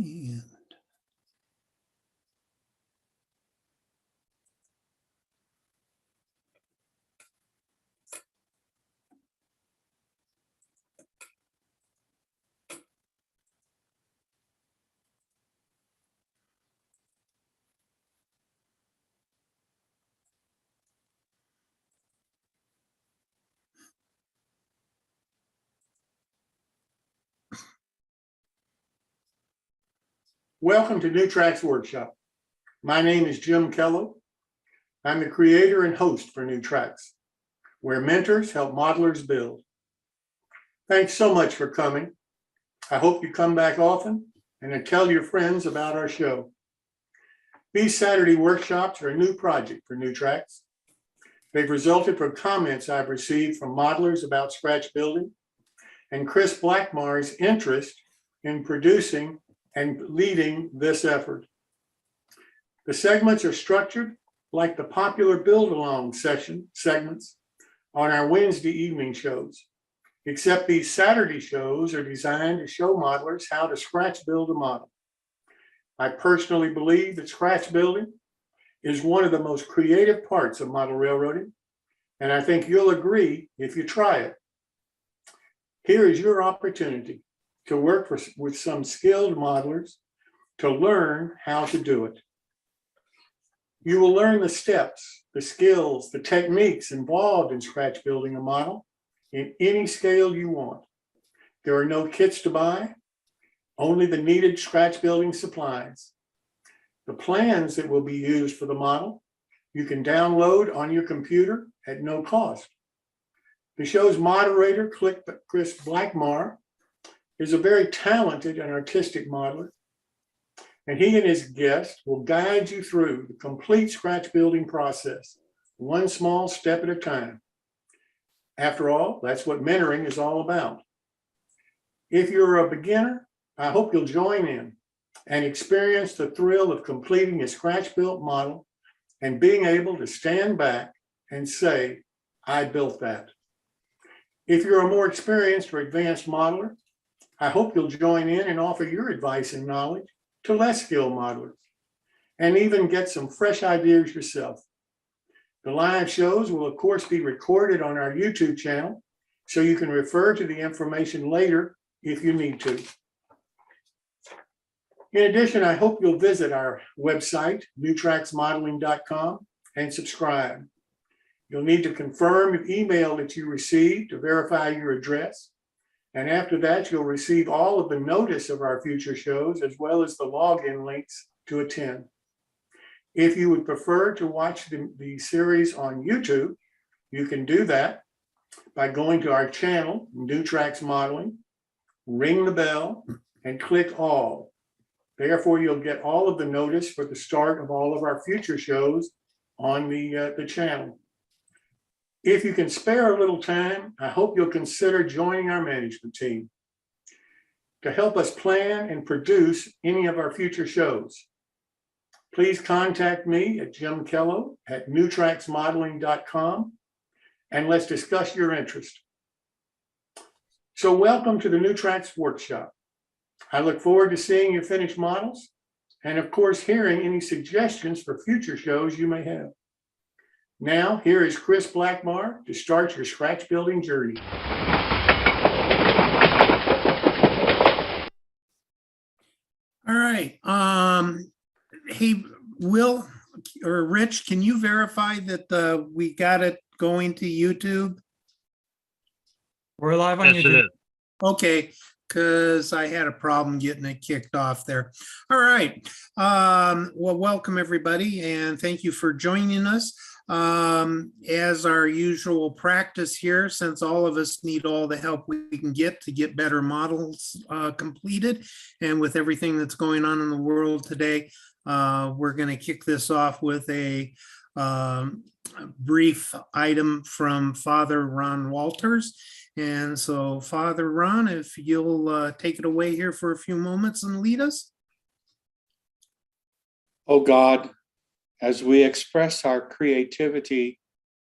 And welcome to New Tracks Workshop. My name is Jim Kello. I'm the creator and host for New Tracks, where mentors help modelers build. Thanks so much for coming. I hope you come back often and tell your friends about our show. These Saturday workshops are a new project for New Tracks. They've resulted from comments I've received from modelers about scratch building and Chris Blackmar's interest in producing and leading this effort. The segments are structured like the popular build-along segments on our Wednesday evening shows, except these Saturday shows are designed to show modelers how to scratch build a model. I personally believe that scratch building is one of the most creative parts of model railroading, and I think you'll agree if you try it. Here is your opportunity to work with some skilled modelers to learn how to do it. You will learn the steps, the skills, the techniques involved in scratch building a model in any scale you want. There are no kits to buy, only the needed scratch building supplies. The plans that will be used for the model, you can download on your computer at no cost. The show's moderator, Chris Blackmar, is a very talented and artistic modeler, and he and his guest will guide you through the complete scratch building process, one small step at a time. After all, that's what mentoring is all about. If you're a beginner, I hope you'll join in and experience the thrill of completing a scratch-built model and being able to stand back and say, I built that. If you're a more experienced or advanced modeler, I hope you'll join in and offer your advice and knowledge to less skilled modelers and even get some fresh ideas yourself. The live shows will, of course, be recorded on our YouTube channel, so you can refer to the information later if you need to. In addition, I hope you'll visit our website, newtracksmodeling.com, and subscribe. You'll need to confirm the email that you received to verify your address. And after that, you'll receive all of the notice of our future shows, as well as the login links to attend. If you would prefer to watch the series on YouTube, you can do that by going to our channel, New Tracks Modeling, ring the bell, and click all. Therefore, you'll get all of the notice for the start of all of our future shows on the channel. If you can spare a little time, I hope you'll consider joining our management team to help us plan and produce any of our future shows. Please contact me at jimkello@newtracksmodeling.com and let's discuss your interest. So welcome to the New Tracks Workshop. I look forward to seeing your finished models and, of course, hearing any suggestions for future shows you may have. Now, here is Chris Blackmar to start your scratch building journey. all right. Hey, Will or Rich, can you verify that we got it going to YouTube? We're live on Yes, it YouTube. is. Okay, because I had a problem getting it kicked off there. All right. Well, welcome everybody, and thank you for joining us. As our usual practice here, since all of us need all the help we can get to get better models completed, and with everything that's going on in the world today, we're going to kick this off with a brief item from Father Ron Walters. And so, Father Ron, if you'll take it away here for a few moments and lead us. Oh God, as we express our creativity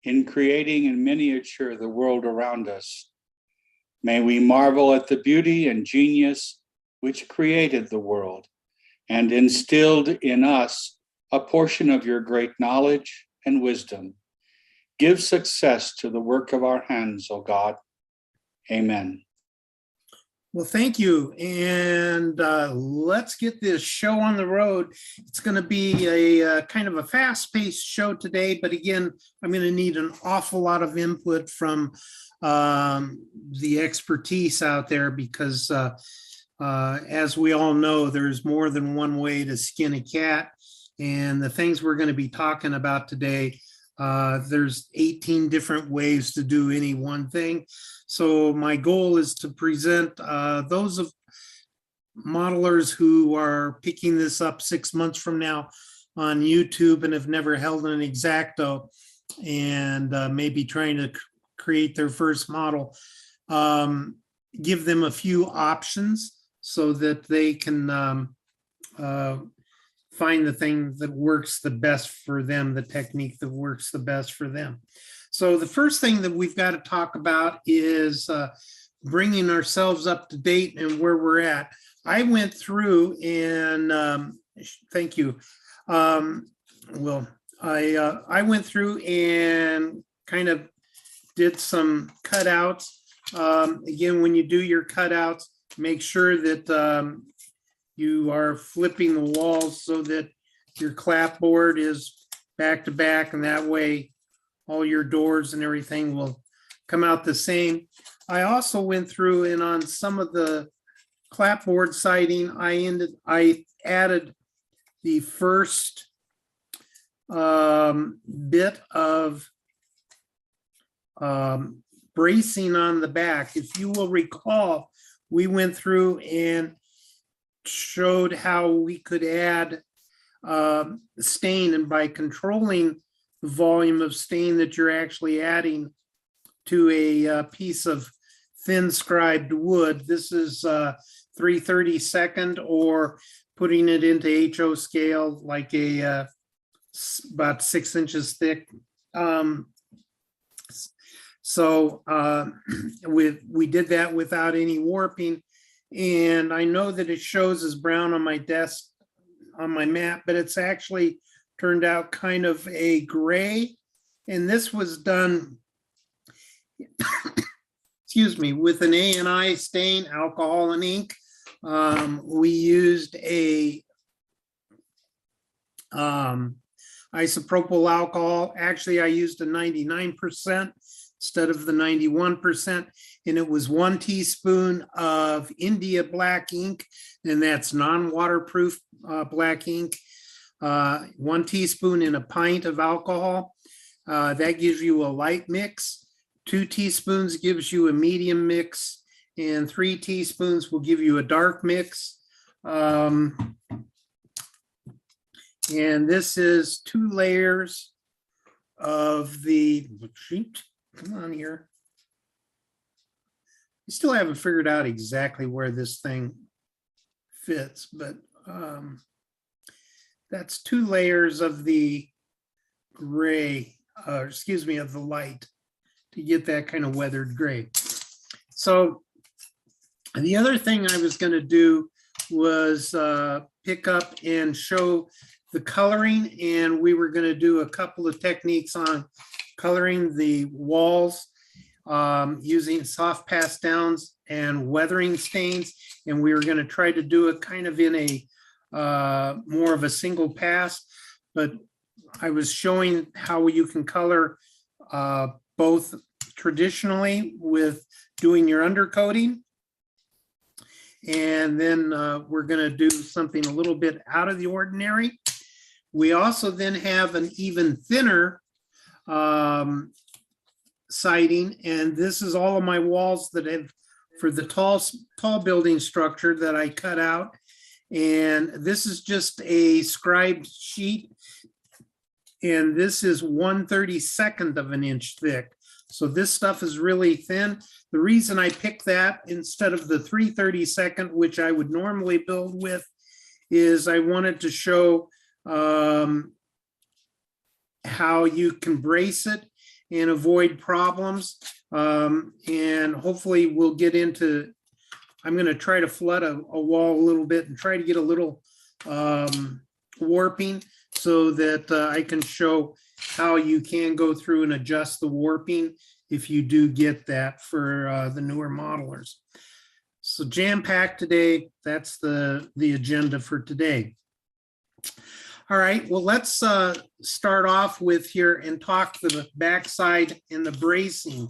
in creating in miniature the world around us, may we marvel at the beauty and genius which created the world and instilled in us a portion of your great knowledge and wisdom. Give success to the work of our hands, O God. Amen. Well, thank you. And let's get this show on the road. It's going to be a kind of a fast-paced show today, but again, I'm going to need an awful lot of input from the expertise out there because as we all know, there's more than one way to skin a cat. And the things we're going to be talking about today, there's 18 different ways to do any one thing. So my goal is to present those of modelers who are picking this up 6 months from now on YouTube and have never held an X-Acto and maybe trying to create their first model, give them a few options so that they can find the thing that works the best for them, the technique that works the best for them. So the first thing that we've got to talk about is bringing ourselves up to date and where we're at. I went through and thank you. Well, I went through and kind of did some cutouts. Again, when you do your cutouts, make sure that you are flipping the walls so that your clapboard is back to back, and that way all your doors and everything will come out the same. I also went through and on some of the clapboard siding, I added the first bit of bracing on the back. If you will recall, we went through and showed how we could add stain, and by controlling the volume of stain that you're actually adding to a piece of thin scribed wood. This is 3/32 or putting it into HO scale, like a about 6 inches thick. We did that without any warping, and I know that it shows as brown on my desk on my map, but it's actually turned out kind of a gray, and this was done excuse me, with an A&I stain, alcohol and ink. We used a isopropyl alcohol. Actually, I used a 99% instead of the 91%, and it was 1 teaspoon of India black ink, and that's non-waterproof black ink. 1 teaspoon in a pint of alcohol. That gives you a light mix. 2 teaspoons gives you a medium mix, and 3 teaspoons will give you a dark mix. And this is 2 layers of the, shoot, come on here. I still haven't figured out exactly where this thing fits, but that's 2 layers of the gray, excuse me, of the light to get that kind of weathered gray. So the other thing I was going to do was pick up and show the coloring, and we were going to do a couple of techniques on coloring the walls using soft pastels and weathering stains, and we were going to try to do it kind of in a more of a single pass, but I was showing how you can color both traditionally with doing your undercoating, and then we're going to do something a little bit out of the ordinary. We also then have an even thinner siding, and this is all of my walls that have for the tall building structure that I cut out, and this is just a scribed sheet, and this is 1/32 of an inch thick. So this stuff is really thin. The reason I picked that instead of the 3/32, which I would normally build with, is I wanted to show how you can brace it and avoid problems. And hopefully we'll get into, I'm going to try to flood a wall a little bit and try to get a little warping so that I can show how you can go through and adjust the warping if you do get that for the newer modelers. So jam-packed today, that's the agenda for today. All right, well, let's start off with here and talk the backside and the bracing.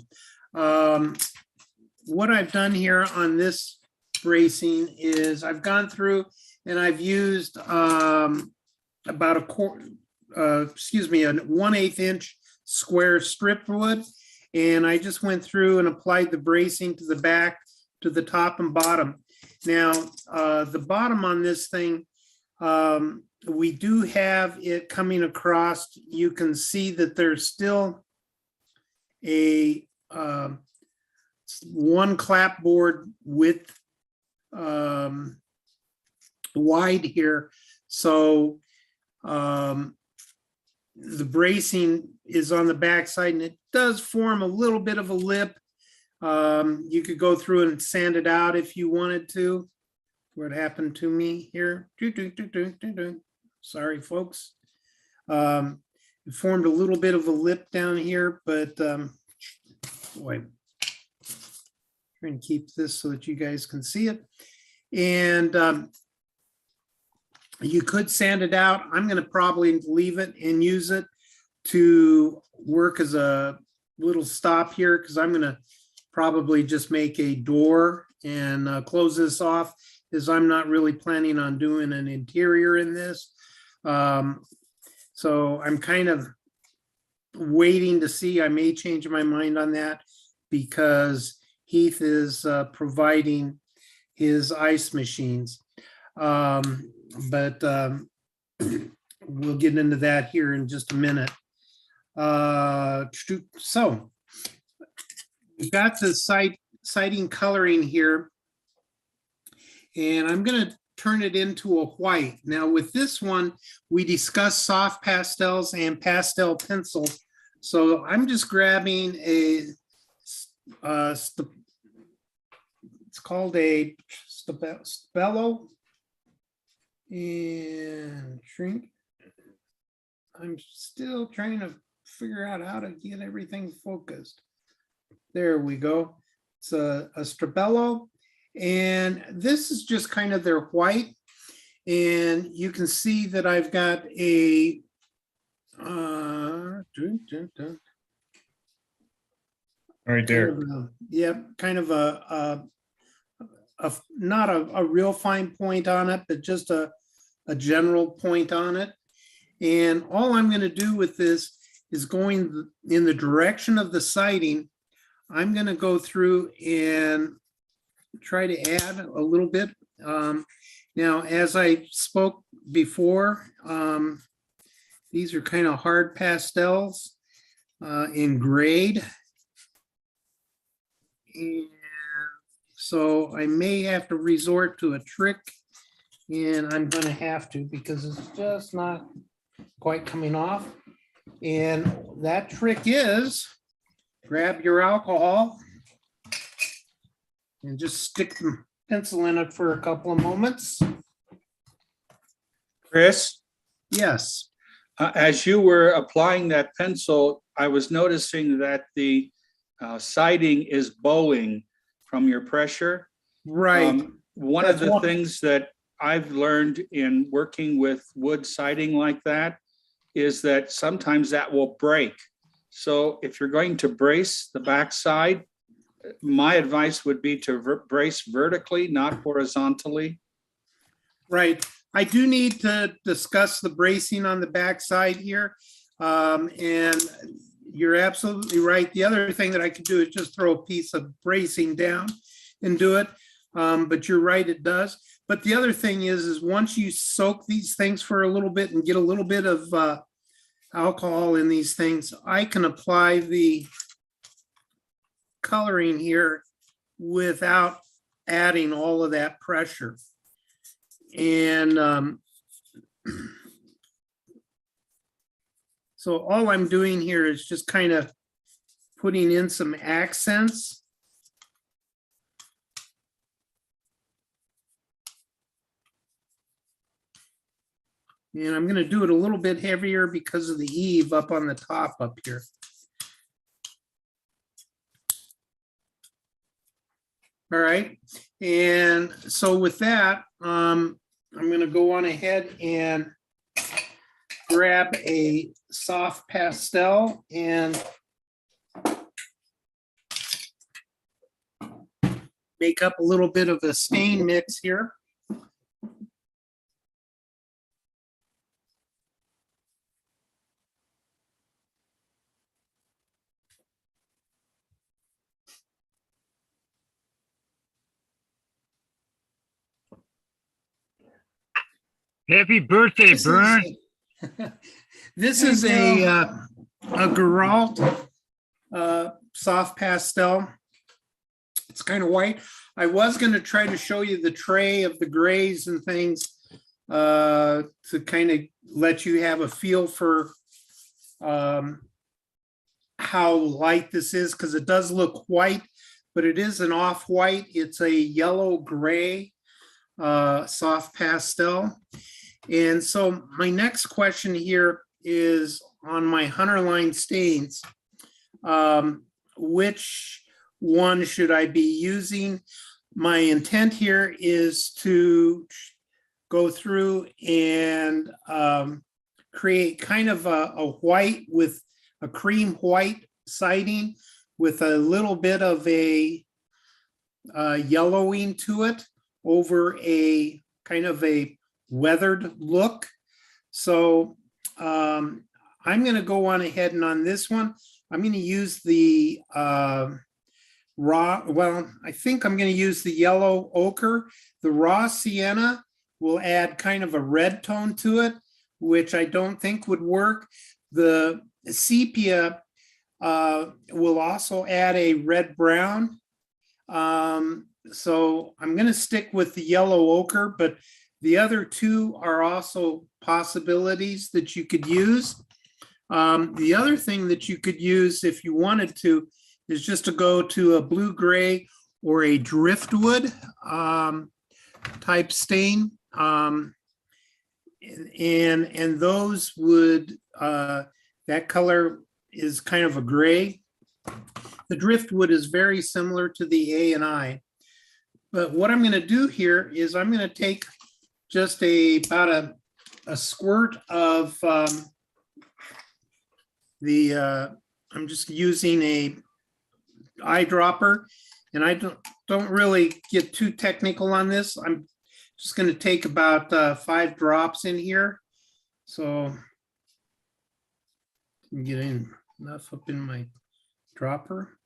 What I've done here on this bracing is I've gone through and I've used about a 1/8 inch square strip wood. And I just went through and applied the bracing to the back, to the top and bottom. Now, the bottom on this thing, we do have it coming across. You can see that there's still a one clapboard width wide here. So the bracing is on the backside and it does form a little bit of a lip. You could go through and sand it out if you wanted to. What happened to me here? Sorry, folks. It formed a little bit of a lip down here, but boy, trying to keep this so that you guys can see it. And you could sand it out. I'm going to probably leave it and use it to work as a little stop here because I'm going to probably just make a door and close this off, as I'm not really planning on doing an interior in this. So I'm kind of waiting to see. I may change my mind on that because Heath is providing his ice machines. But we'll get into that here in just a minute. So we've got the siding coloring here, and I'm going to turn it into a white. Now with this one, we discussed soft pastels and pastel pencils. So I'm just grabbing a, it's called a Stabilo, and shrink. I'm still trying to figure out how to get everything focused. There we go. It's a Stabilo, and this is just kind of their white. And you can see that I've got a Right there. kind of a not a real fine point on it, but just a general point on it. And all I'm going to do with this is going in the direction of the siding. I'm going to go through and try to add a little bit. Now, as I spoke before, these are kind of hard pastels in grade. And so I may have to resort to a trick, and I'm going to have to because it's just not quite coming off. And that trick is grab your alcohol and just stick the pencil in it for a couple of moments. Chris, Yes. as you were applying that pencil, I was noticing that the siding is bowing from your pressure. Right. One That's of the one- things that I've learned in working with wood siding like that is that sometimes that will break. So if you're going to brace the backside, my advice would be to brace vertically, not horizontally. Right. I do need to discuss the bracing on the backside here. And you're absolutely right. The other thing that I could do is just throw a piece of bracing down and do it. But you're right, it does. But the other thing is once you soak these things for a little bit and get a little bit of alcohol in these things, I can apply the coloring here without adding all of that pressure. And so all I'm doing here is just kind of putting in some accents. And I'm gonna do it a little bit heavier because of the eave up on the top up here. All right, and so with that, I'm gonna go on ahead and grab a soft pastel and make up a little bit of a stain mix here. Happy birthday, This Bern. is- This is a Geralt soft pastel. It's kind of white. I was going to try to show you the tray of the grays and things to kind of let you have a feel for how light this is, because it does look white, but it is an off-white. It's a yellow gray soft pastel. And so my next question here is on my Hunter line stains. Which one should I be using? My intent here is to go through and create kind of a white with a cream white siding with a little bit of a yellowing to it over a kind of a weathered look. So I'm going to go on ahead and on this one, I'm going to use the raw, well, I think I'm going to use the yellow ochre. The raw sienna will add kind of a red tone to it, which I don't think would work. The sepia will also add a red brown. So I'm going to stick with the yellow ochre, but the other two are also possibilities that you could use. The other thing that you could use if you wanted to is just to go to a blue gray or a driftwood type stain. And those would, that color is kind of a gray. The driftwood is very similar to the A&I. But what I'm going to do here is I'm going to take just about a squirt of I'm just using a eyedropper, and I don't really get too technical on this. I'm just going to take about 5 drops in here. So I'm getting enough up in my dropper.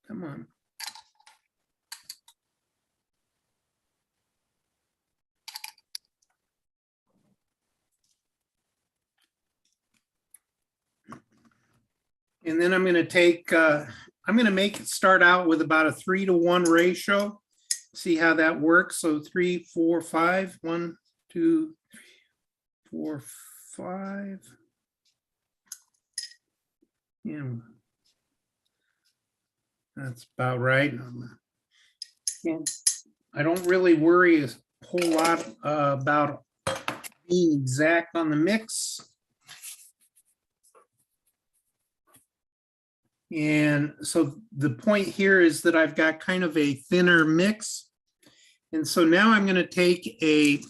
Come on. And then I'm going to take, I'm going to make it start out with about a 3-to-1 ratio. See how that works. So 3, 4, 5, 1, 2, 3, 4, 5. Yeah, that's about right. I don't really worry a whole lot about being exact on the mix. And so the point here is that I've got kind of a thinner mix. And so now I'm going to take a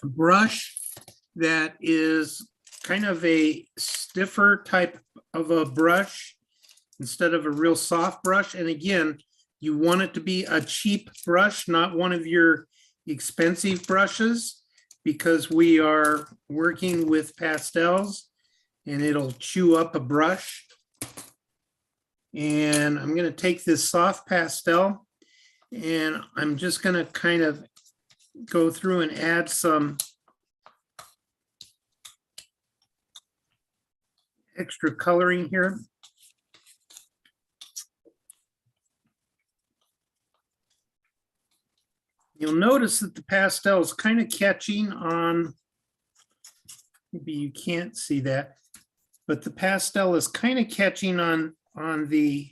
brush that is kind of a stiffer type of a brush instead of a real soft brush. And again, you want it to be a cheap brush, not one of your expensive brushes, because we are working with pastels and it'll chew up a brush. And I'm going to take this soft pastel and I'm just going to kind of go through and add some extra coloring here. You'll notice that the pastel is kind of catching on, maybe you can't see that, but the pastel is kind of catching on the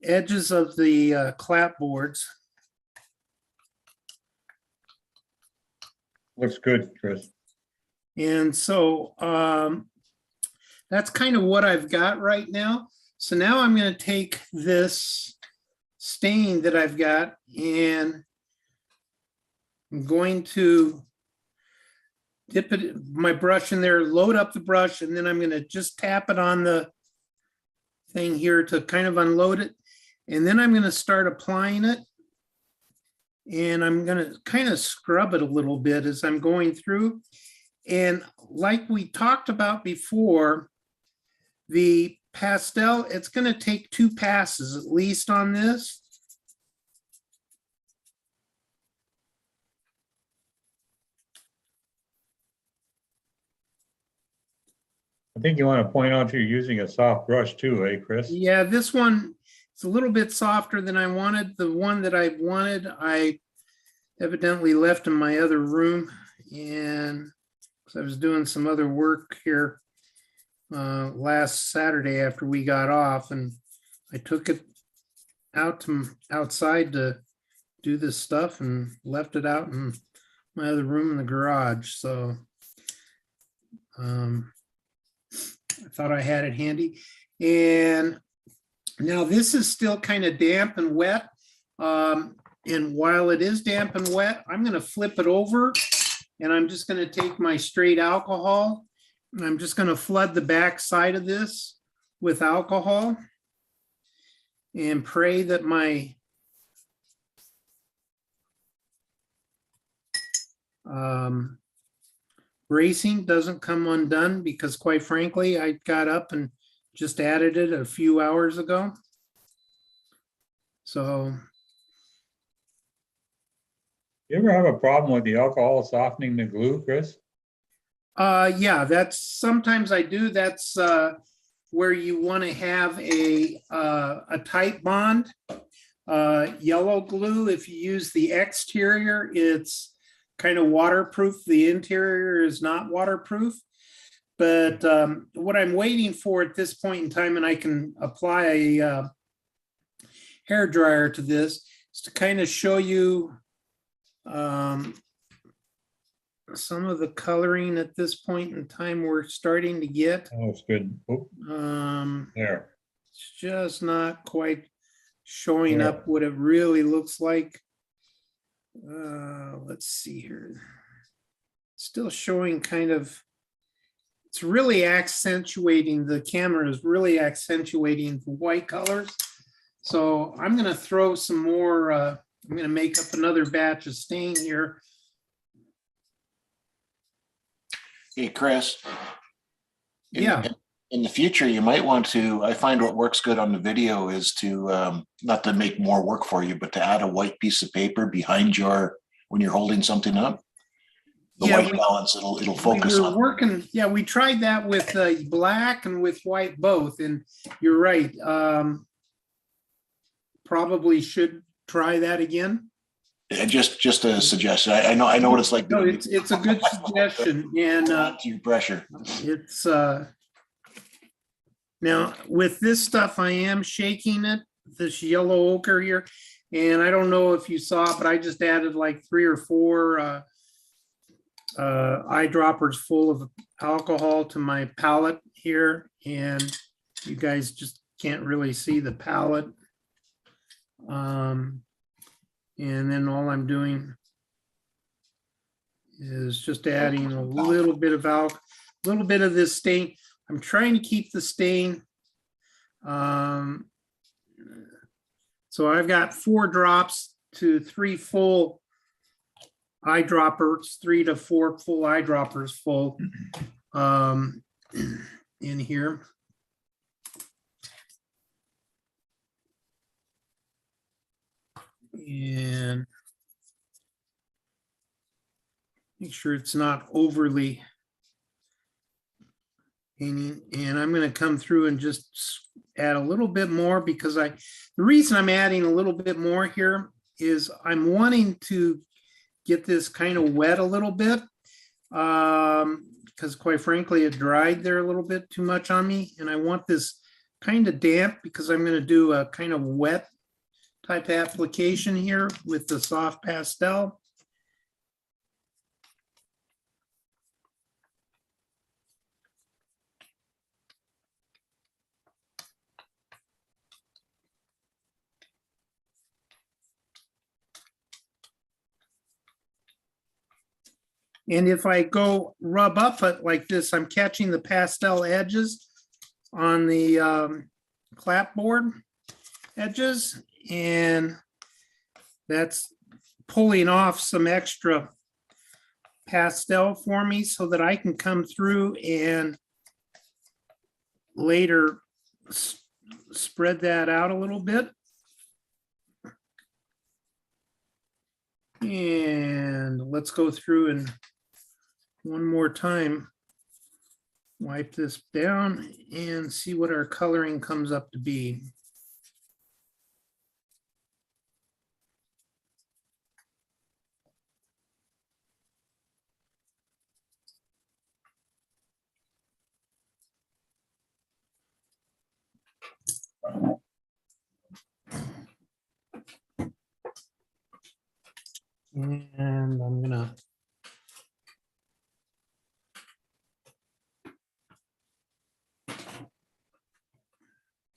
edges of the clapboards. Looks good, Chris. And so that's kind of what I've got right now. So now I'm going to take this stain that I've got and I'm going to dip it, my brush in there, load up the brush, and then I'm going to just tap it on the thing here to kind of unload it. And then I'm going to start applying it. And I'm going to kind of scrub it a little bit as I'm going through. And like we talked about before, the pastel, it's going to take 2 passes at least on this. I think you want to point out you're using a soft brush too, eh, Chris? Yeah, this one, it's a little bit softer than I wanted. The one that I wanted, I evidently left in my other room, and 'cause I was doing some other work here last Saturday after we got off, and I took it out to outside to do this stuff and left it out in my other room in the garage. So I thought I had it handy. And now this is still kind of damp and wet. And while it is damp and wet, I'm going to flip it over and I'm just going to take my straight alcohol and I'm just going to flood the back side of this with alcohol and pray that my bracing doesn't come undone, because quite frankly, I got up and just added it a few hours ago. So. You ever have a problem with the alcohol softening the glue, Chris? Yeah, that's sometimes I do. That's where you want to have a tight bond. Yellow glue, if you use the exterior, it's kind of waterproof. The interior is not waterproof. But what I'm waiting for at this point in time, and I can apply a hair dryer to this, is to kind of show you some of the coloring at this point in time we're starting to get. Oh, it's good. Oh, there. It's just not quite showing up what it really looks like. Let's see here. Still showing kind of, it's really accentuating, the camera is really accentuating the white colors. So I'm going to throw some more, I'm going to make up another batch of stain here. Hey, Chris. Yeah. In the future, you might want to, I find what works good on the video is to, not to make more work for you, but to add a white piece of paper behind your, when you're holding something up. The white balance, it'll focus on. Working, yeah, we tried that with black and with white both, and you're right. Probably should try that again. Just a suggestion. I know what it's like. No, it's a good suggestion, and to pressure. it's now with this stuff, I am shaking it, this yellow ochre here, and I don't know if you saw it, but I just added like 3 or 4 eyedroppers full of alcohol to my palette here, and you guys just can't really see the palette. And then all I'm doing is just adding a little bit of little bit of this stain. I'm trying to keep the stain. So I've got 4 drops to 3 full eyedroppers, 3 to 4 full eyedroppers full in here. And make sure it's not overly painting. And I'm going to come through and just add a little bit more, because the reason I'm adding a little bit more here is I'm wanting to get this kind of wet a little bit, because quite frankly, it dried there a little bit too much on me. And I want this kind of damp, because I'm going to do a kind of wet type application here with the soft pastel. And if I go rub up it like this, I'm catching the pastel edges on the clapboard edges, and that's pulling off some extra pastel for me so that I can come through and later spread that out a little bit. And let's go through and one more time, wipe this down and see what our coloring comes up to be. And I'm gonna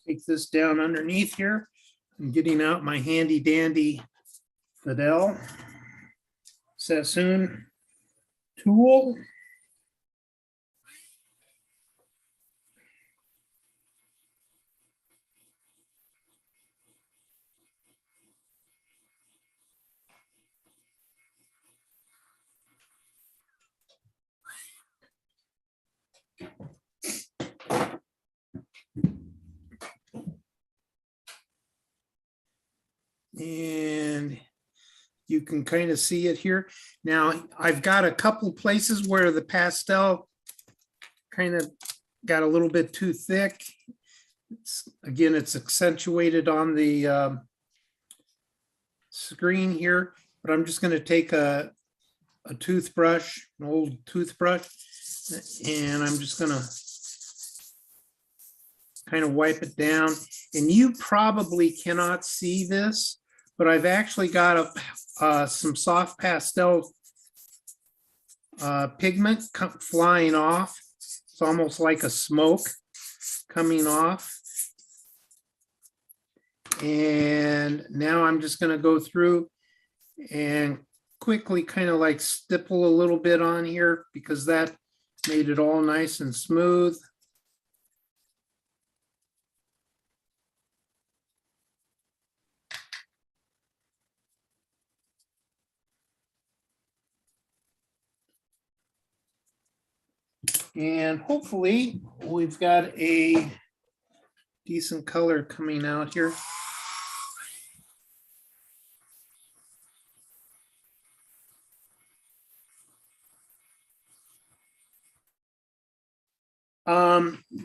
take this down underneath here. I'm getting out my handy dandy Fidel Sassoon tool. And you can kind of see it here. Now, I've got a couple places where the pastel kind of got a little bit too thick. Again, it's accentuated on the screen here, but I'm just going to take a toothbrush, an old toothbrush, and I'm just going to kind of wipe it down. And you probably cannot see this, but I've actually got some soft pastel pigment flying off. It's almost like a smoke coming off. And now I'm just going to go through and quickly kind of like stipple a little bit on here because that made it all nice and smooth. And hopefully we've got a decent color coming out here.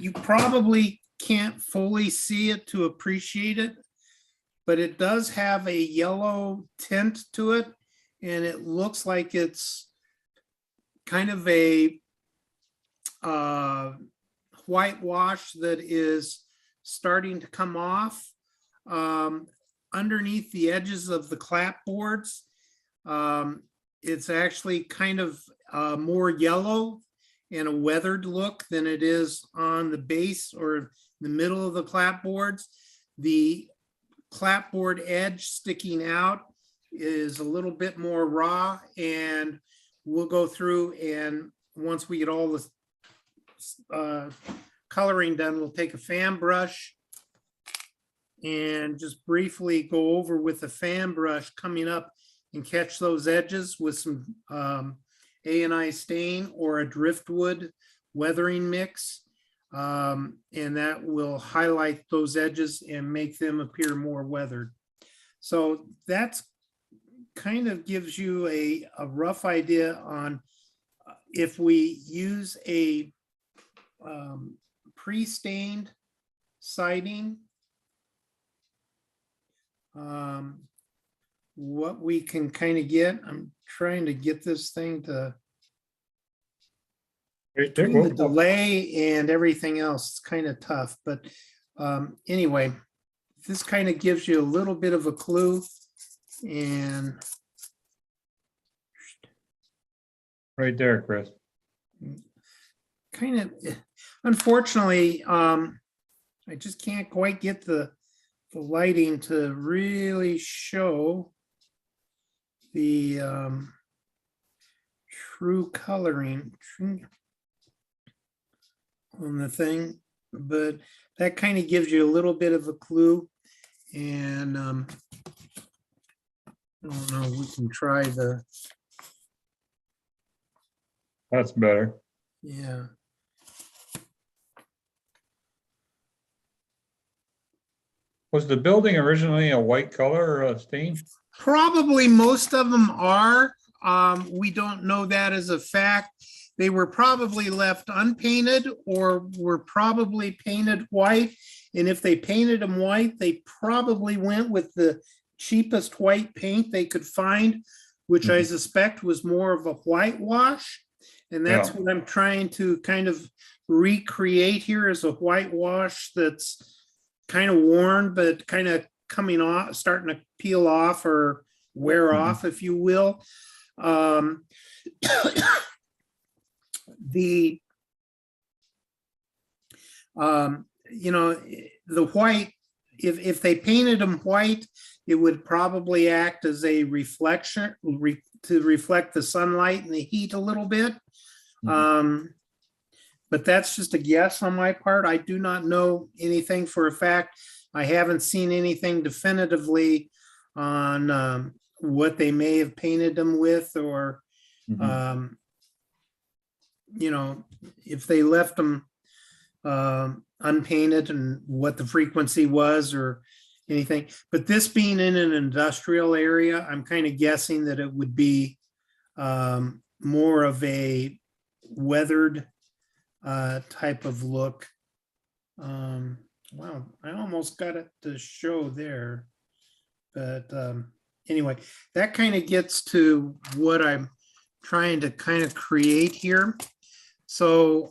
You probably can't fully see it to appreciate it, but it does have a yellow tint to it, and it looks like it's kind of a whitewash that is starting to come off underneath the edges of the clapboards. It's actually kind of more yellow and a weathered look than it is on the base or the middle of the clapboards. The clapboard edge sticking out is a little bit more raw, and we'll go through, and once we get all the coloring done, we'll take a fan brush and just briefly go over with the fan brush coming up and catch those edges with some A&I stain or a Driftwood weathering mix. And that will highlight those edges and make them appear more weathered. So that's kind of gives you a rough idea on if we use a pre-stained siding, what we can kind of get. I'm trying to get this thing to Right there. between the delay and everything else. It's kind of tough, but anyway, this kind of gives you a little bit of a clue. And Right there, Chris. kind of, unfortunately, I just can't quite get the lighting to really show the true coloring on the thing, but that kind of gives you a little bit of a clue. And I don't know, we can try the, That's better. yeah. Was the building originally a white color or Steen? Probably most of them are. We don't know that as a fact. They were probably left unpainted or were probably painted white. And if they painted them white, they probably went with the cheapest white paint they could find, which I suspect was more of a whitewash. And that's Yeah. what I'm trying to kind of recreate here, is a whitewash that's kind of worn, but kind of coming off, starting to peel off or wear off, if you will. You know, the white, if they painted them white, it would probably act as a reflection to reflect the sunlight and the heat a little bit. But that's just a guess on my part. I do not know anything for a fact. I haven't seen anything definitively on what they may have painted them with, or you know, if they left them unpainted and what the frequency was or anything. But this being in an industrial area, I'm kind of guessing that it would be more of a weathered type of look. Wow, I almost got it to show there. But anyway, that kind of gets to what I'm trying to kind of create here. So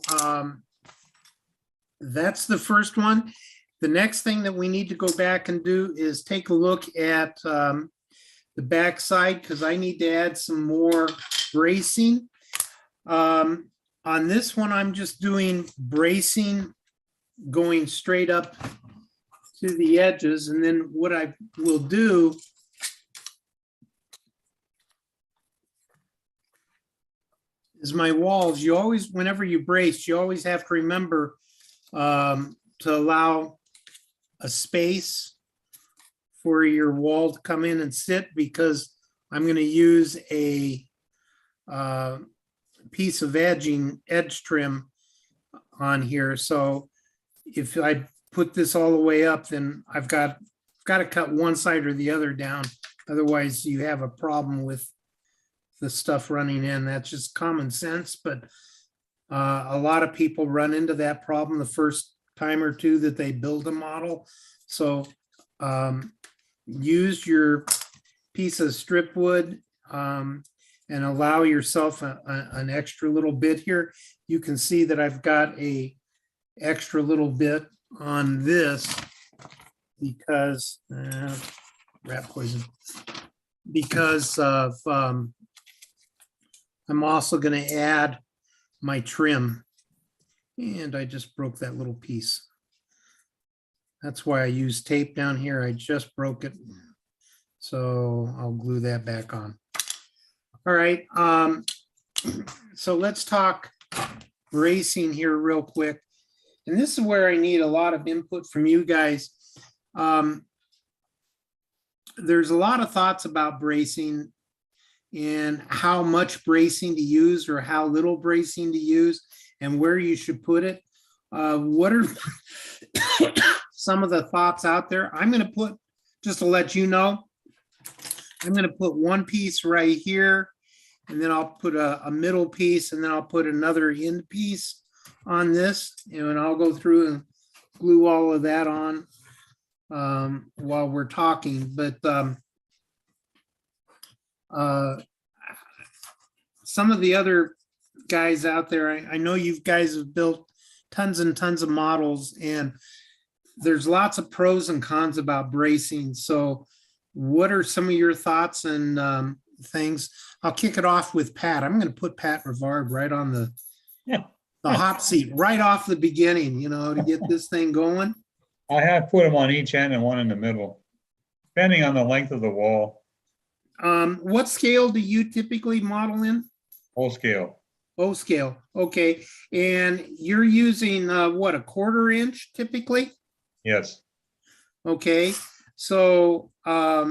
that's the first one. The next thing that we need to go back and do is take a look at the back side, because I need to add some more bracing. On this one, I'm just doing bracing going straight up to the edges. And then what I will do is my walls, you always, whenever you brace, you always have to remember to allow a space for your wall to come in and sit, because I'm going to use a piece of edge trim on here. So if I put this all the way up, then I've got to cut one side or the other down. Otherwise you have a problem with the stuff running in. That's just common sense, but a lot of people run into that problem the first time or two that they build a model. So use your piece of strip wood and allow yourself an extra little bit here. You can see that I've got a extra little bit on this because rat poison, because of I'm also going to add my trim, and I just broke that little piece. That's why I use tape down here. I just broke it, so I'll glue that back on. All right, so let's talk bracing here real quick. And this is where I need a lot of input from you guys. There's a lot of thoughts about bracing and how much bracing to use or how little bracing to use and where you should put it. What are some of the thoughts out there? I'm going to put, just to let you know, I'm going to put one piece right here, and then I'll put a middle piece, and then I'll put another end piece on this, and I'll go through and glue all of that on while we're talking. But some of the other guys out there, I know you guys have built tons and tons of models, and there's lots of pros and cons about bracing. So what are some of your thoughts and things? I'll kick it off with Pat. I'm going to put Pat Rivard right on the hot seat right off the beginning, you know, to get this thing going. I have put them on each end and one in the middle, depending on the length of the wall. What scale do you typically model in? Whole scale. O scale, okay. And you're using what, a 1/4 inch typically? Yes. Okay, so how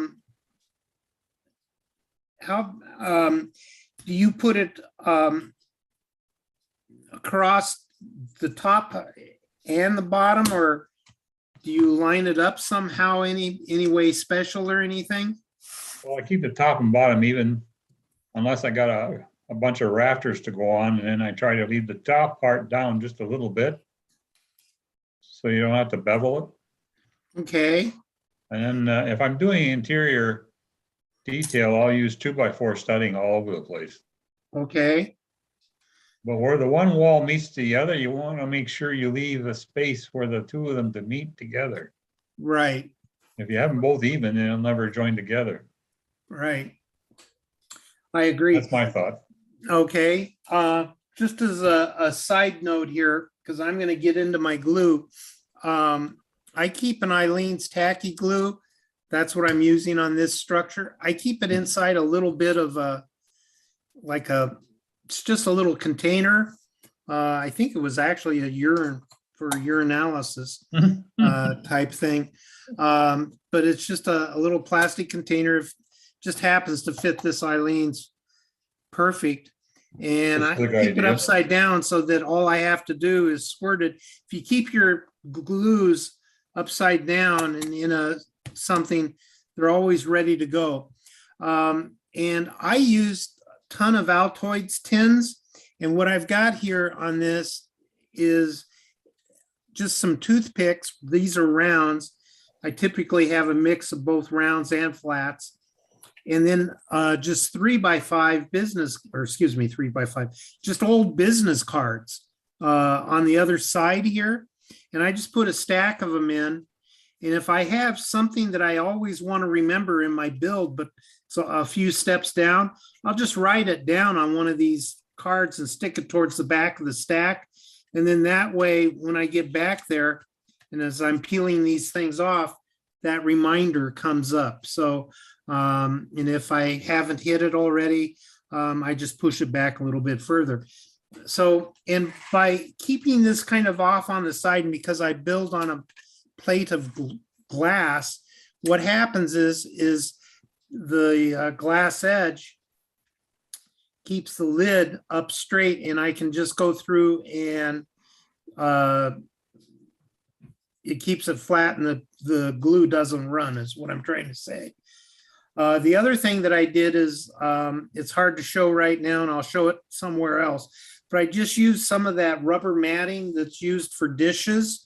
do you put it across the top and the bottom, or do you line it up somehow any way special or anything? Well, I keep the top and bottom even unless I got a bunch of rafters to go on, and then I try to leave the top part down just a little bit. So you don't have to bevel it. Okay, And then if I'm doing interior detail, I'll use 2x4 studding all over the place. okay, But where the one wall meets the other, you want to make sure you leave a space for the two of them to meet together. right, If you have them both even, they'll never join together. right. I agree. That's my thought. Okay, just as a side note here, because I'm gonna get into my glue. I keep an Eileen's tacky glue. That's what I'm using on this structure. I keep it inside a little bit of it's just a little container. I think it was actually a urine for urinalysis type thing. But it's just a little plastic container. Just happens to fit this Eileen's perfect. And I That's a good keep it idea. upside down so that all I have to do is squirt it. If you keep your glues upside down and in something, they're always ready to go. And I used a ton of Altoids tins. And what I've got here on this is just some toothpicks. These are rounds. I typically have a mix of both rounds and flats. And then just 3x5 3x5, just old business cards on the other side here. And I just put a stack of them in. And if I have something that I always want to remember in my build, but so a few steps down, I'll just write it down on one of these cards and stick it towards the back of the stack. And then that way, when I get back there, and as I'm peeling these things off, that reminder comes up. So, and if I haven't hit it already, I just push it back a little bit further. So, and by keeping this kind of off on the side, and because I build on a plate of glass, what happens is the glass edge keeps the lid up straight, and I can just go through and it keeps it flat, and the glue doesn't run, is what I'm trying to say. The other thing that I did is, it's hard to show right now, and I'll show it somewhere else, but I just used some of that rubber matting that's used for dishes,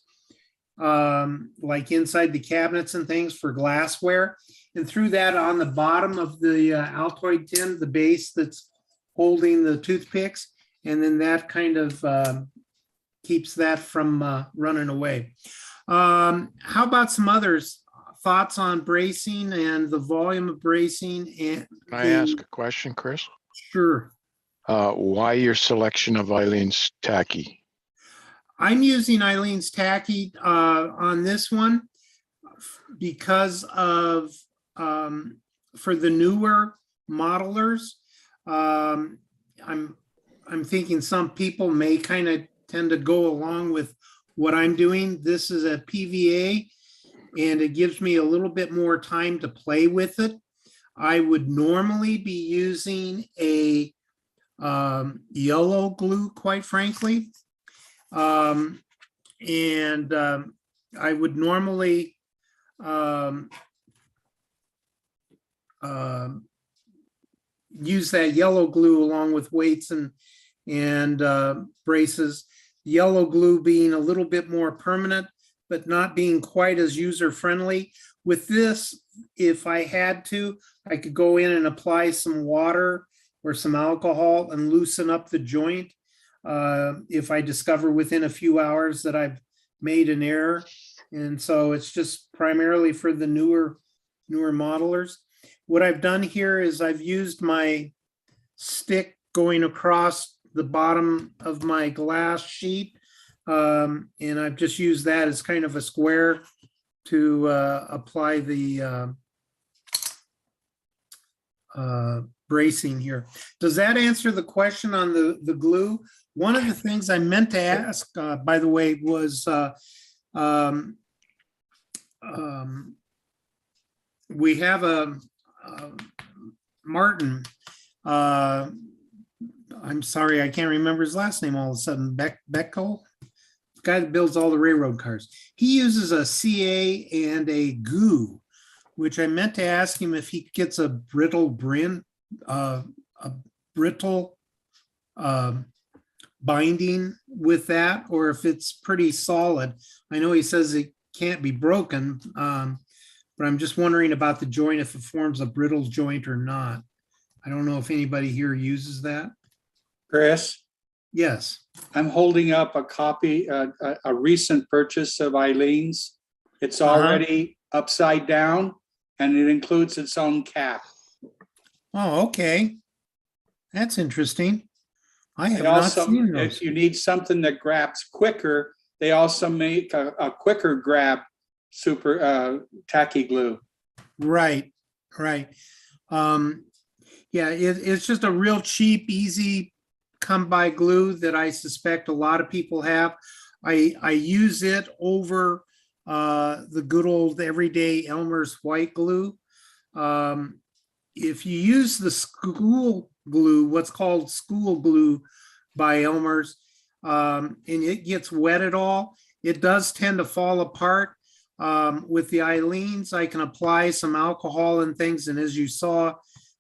like inside the cabinets and things for glassware, and threw that on the bottom of the Altoid tin, the base that's holding the toothpicks, and then that kind of keeps that from running away. How about some others? Thoughts on bracing and the volume of bracing? And Can I ask a question, Chris? Sure. Why your selection of Eileen's tacky? I'm using Eileen's tacky on this one because of for the newer modelers. I'm thinking some people may kind of tend to go along with what I'm doing. This is a PVA, and it gives me a little bit more time to play with it. I would normally be using a yellow glue, quite frankly. I would normally use that yellow glue along with weights and braces. Yellow glue being a little bit more permanent, but not being quite as user-friendly. With this, if I had to, I could go in and apply some water or some alcohol and loosen up the joint if I discover within a few hours that I've made an error. And so it's just primarily for the newer modelers. What I've done here is I've used my stick going across the bottom of my glass sheet. And I've just used that as kind of a square to apply the bracing here. Does that answer the question on the glue? One of the things I meant to ask, by the way, was we have a Martin. I'm sorry, I can't remember his last name all of a sudden. Beckel, the guy that builds all the railroad cars. He uses a CA and a goo, which I meant to ask him if he gets a brittle binding with that, or if it's pretty solid. I know he says it can't be broken, but I'm just wondering about the joint, if it forms a brittle joint or not. I don't know if anybody here uses that. Chris, Yes. I'm holding up a copy, a recent purchase of Eileen's. It's already upside down and it includes its own cap. Oh, okay. That's interesting. I have They not also, seen if those. you need something that grabs quicker, they also make a quicker grab super tacky glue. Right, right. Yeah, it's just a real cheap, easy come by glue that I suspect a lot of people have. I use it over the good old everyday Elmer's white glue. If you use the school glue, what's called school glue by Elmer's, and it gets wet at all, it does tend to fall apart. With the Eileen's, I can apply some alcohol and things, and as you saw,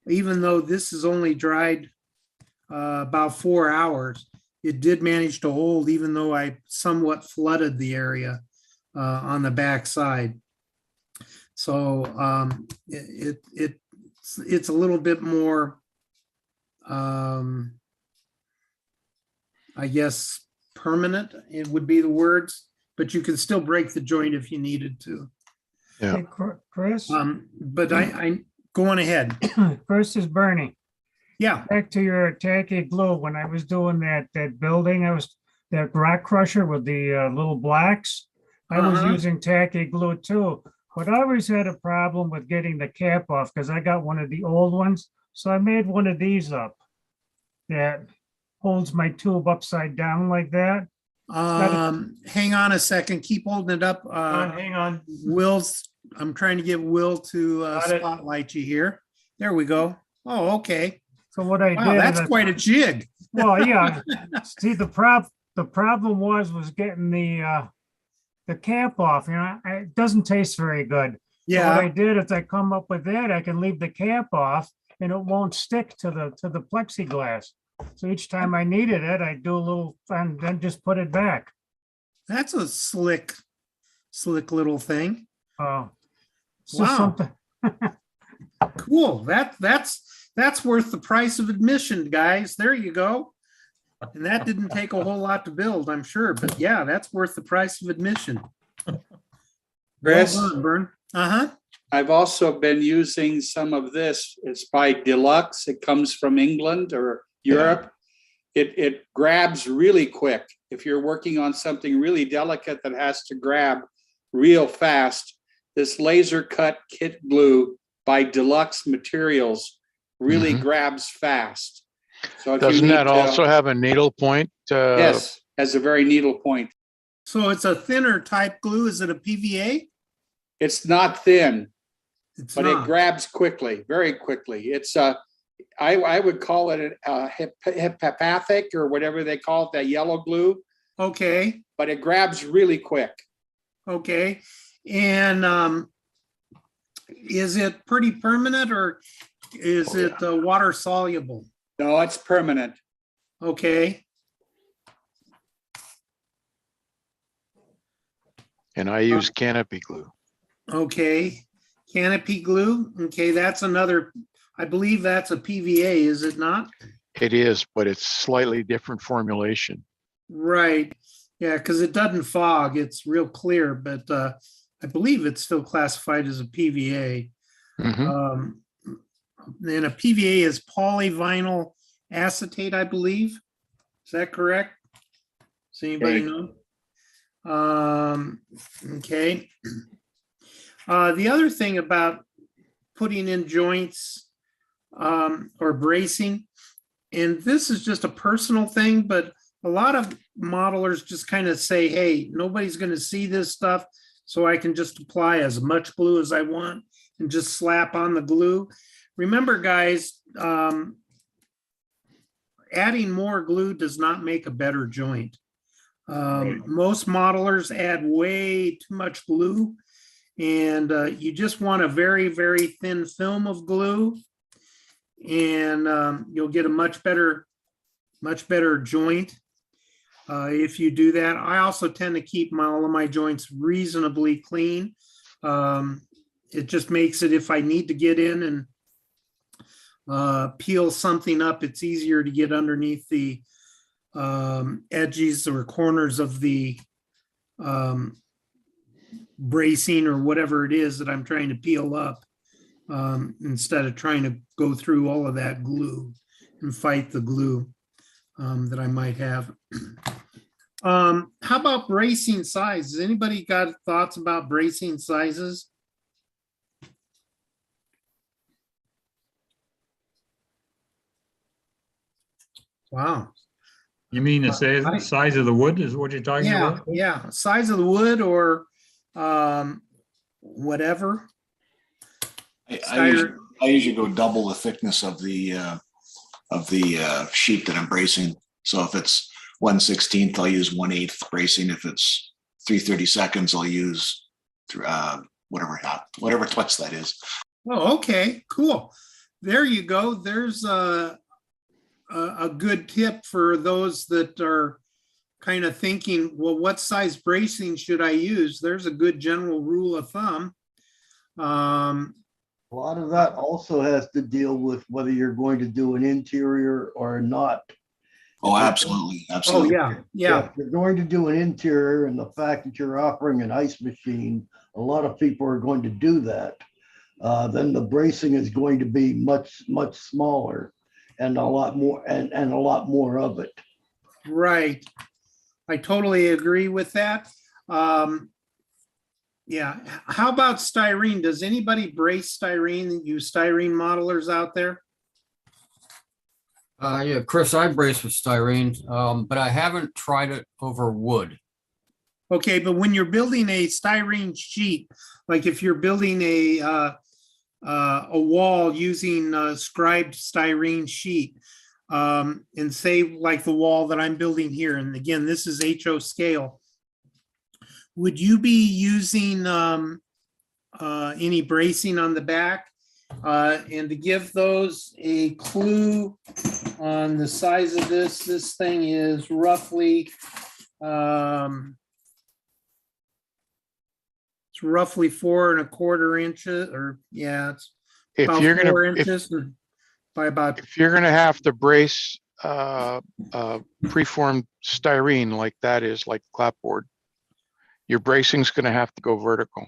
even though this is only dried about 4 hours, it did manage to hold, even though I somewhat flooded the area on the back side. So it's a little bit more, I guess, permanent, it would be the words, but you can still break the joint if you needed to. Yeah. Hey, Chris, But I go on ahead. Chris is Bernie. Yeah. Back to your tacky glue, when I was doing that building, that rock crusher with the little blacks. I was using tacky glue too, but I always had a problem with getting the cap off because I got one of the old ones. So I made one of these up that holds my tube upside down like that. Hang on a second. Keep holding it up. Hang on. I'm trying to get Will to Got it. spotlight you here. There we go. Oh, okay. So what I Wow, did, that's is quite a jig. well, yeah. See, the problem was getting the cap off. You know, it doesn't taste very good. So what I Yeah. did is I come up with that. I can leave the cap off, and it won't stick to the plexiglass. So each time I needed it, I do a little and then just put it back. That's a slick little thing. It's just Wow. something. Cool. That's worth the price of admission, guys. There you go. And that didn't take a whole lot to build, I'm sure, but yeah, that's worth the price of admission. Chris? Well done, Vern. Uh-huh. I've also been using some of this. It's by Deluxe. It comes from England or Europe. It grabs really quick. If you're working on something really delicate that has to grab real fast, this laser cut kit glue by Deluxe Materials really grabs fast. So if you Doesn't need that to- also have a needle point? Yes, has a very needle point. So it's a thinner type glue. Is it a PVA? It's not thin, It's but it not. grabs quickly, very quickly. It's I would call it a hepathic or whatever they call it, that yellow glue, Okay, but it grabs really quick. okay. And is it pretty permanent, or is it water soluble? No, it's permanent. Okay, And I use Canopy Glue. okay. Canopy glue. Okay, that's another, I believe that's a PVA, is it not? It is, but it's slightly different formulation. Right. Yeah, because it doesn't fog. It's real clear, but I believe it's still classified as a PVA. Mhm. And a PVA is polyvinyl acetate, I believe. Is that correct? Does anybody know? Okay. The other thing about putting in joints or bracing. And this is just a personal thing, but a lot of modelers just kind of say, hey, nobody's going to see this stuff, so I can just apply as much glue as I want and just slap on the glue. Remember, guys, adding more glue does not make a better joint. Most modelers add way too much glue, and you just want a very, very thin film of glue, and you'll get a much better joint if you do that. I also tend to keep all of my joints reasonably clean. It just makes it, if I need to get in and peel something up, it's easier to get underneath the edges or corners of the bracing or whatever it is that I'm trying to peel up, instead of trying to go through all of that glue and fight the glue that I might have. How about bracing size? Has anybody got thoughts about bracing sizes? Wow. You mean the size of the wood is what you're talking Yeah, about? yeah, size of the wood or whatever. I usually go double the thickness of the sheet that I'm bracing. So if it's 1/16, I'll use 1/8 bracing. If it's 3/32, I'll use whatever twice that is. Oh, okay, cool. There you go. There's a good tip for those that are kind of thinking, well, what size bracing should I use? There's a good general rule of thumb. A lot of that also has to deal with whether you're going to do an interior or not. Oh, absolutely, Oh, absolutely. yeah. If you're going to do an interior, and the fact that you're offering an ice machine, a lot of people are going to do that. Then the bracing is going to be much, much smaller and a lot more and a lot more of it. Right. I totally agree with that. Yeah. How about styrene? Does anybody brace styrene? You styrene modelers out there? Yeah, Chris, I brace with styrene, but I haven't tried it over wood. Okay, but when you're building a styrene sheet, like if you're building a wall using scribed styrene sheet, and say like the wall that I'm building here, and again, this is HO scale, would you be using any bracing on the back? And to give those a clue on the size of this thing is roughly, it's roughly 4¼ inches, or yeah, it's If about you're 4 gonna, inches by about, if you're gonna have to brace preformed styrene like that is, like clapboard, your bracing's gonna have to go vertical,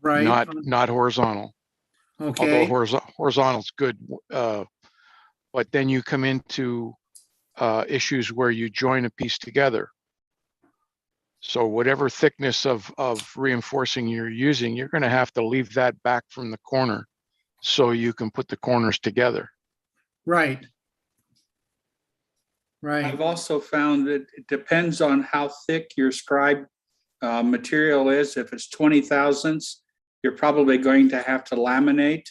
right? not horizontal. Although Okay, horizontal's good, but then you come into issues where you join a piece together. So whatever thickness of reinforcing you're using, you're gonna have to leave that back from the corner so you can put the corners together. right. Right, I've also found that it depends on how thick your scribe material is. If it's 20 thousandths, you're probably going to have to laminate.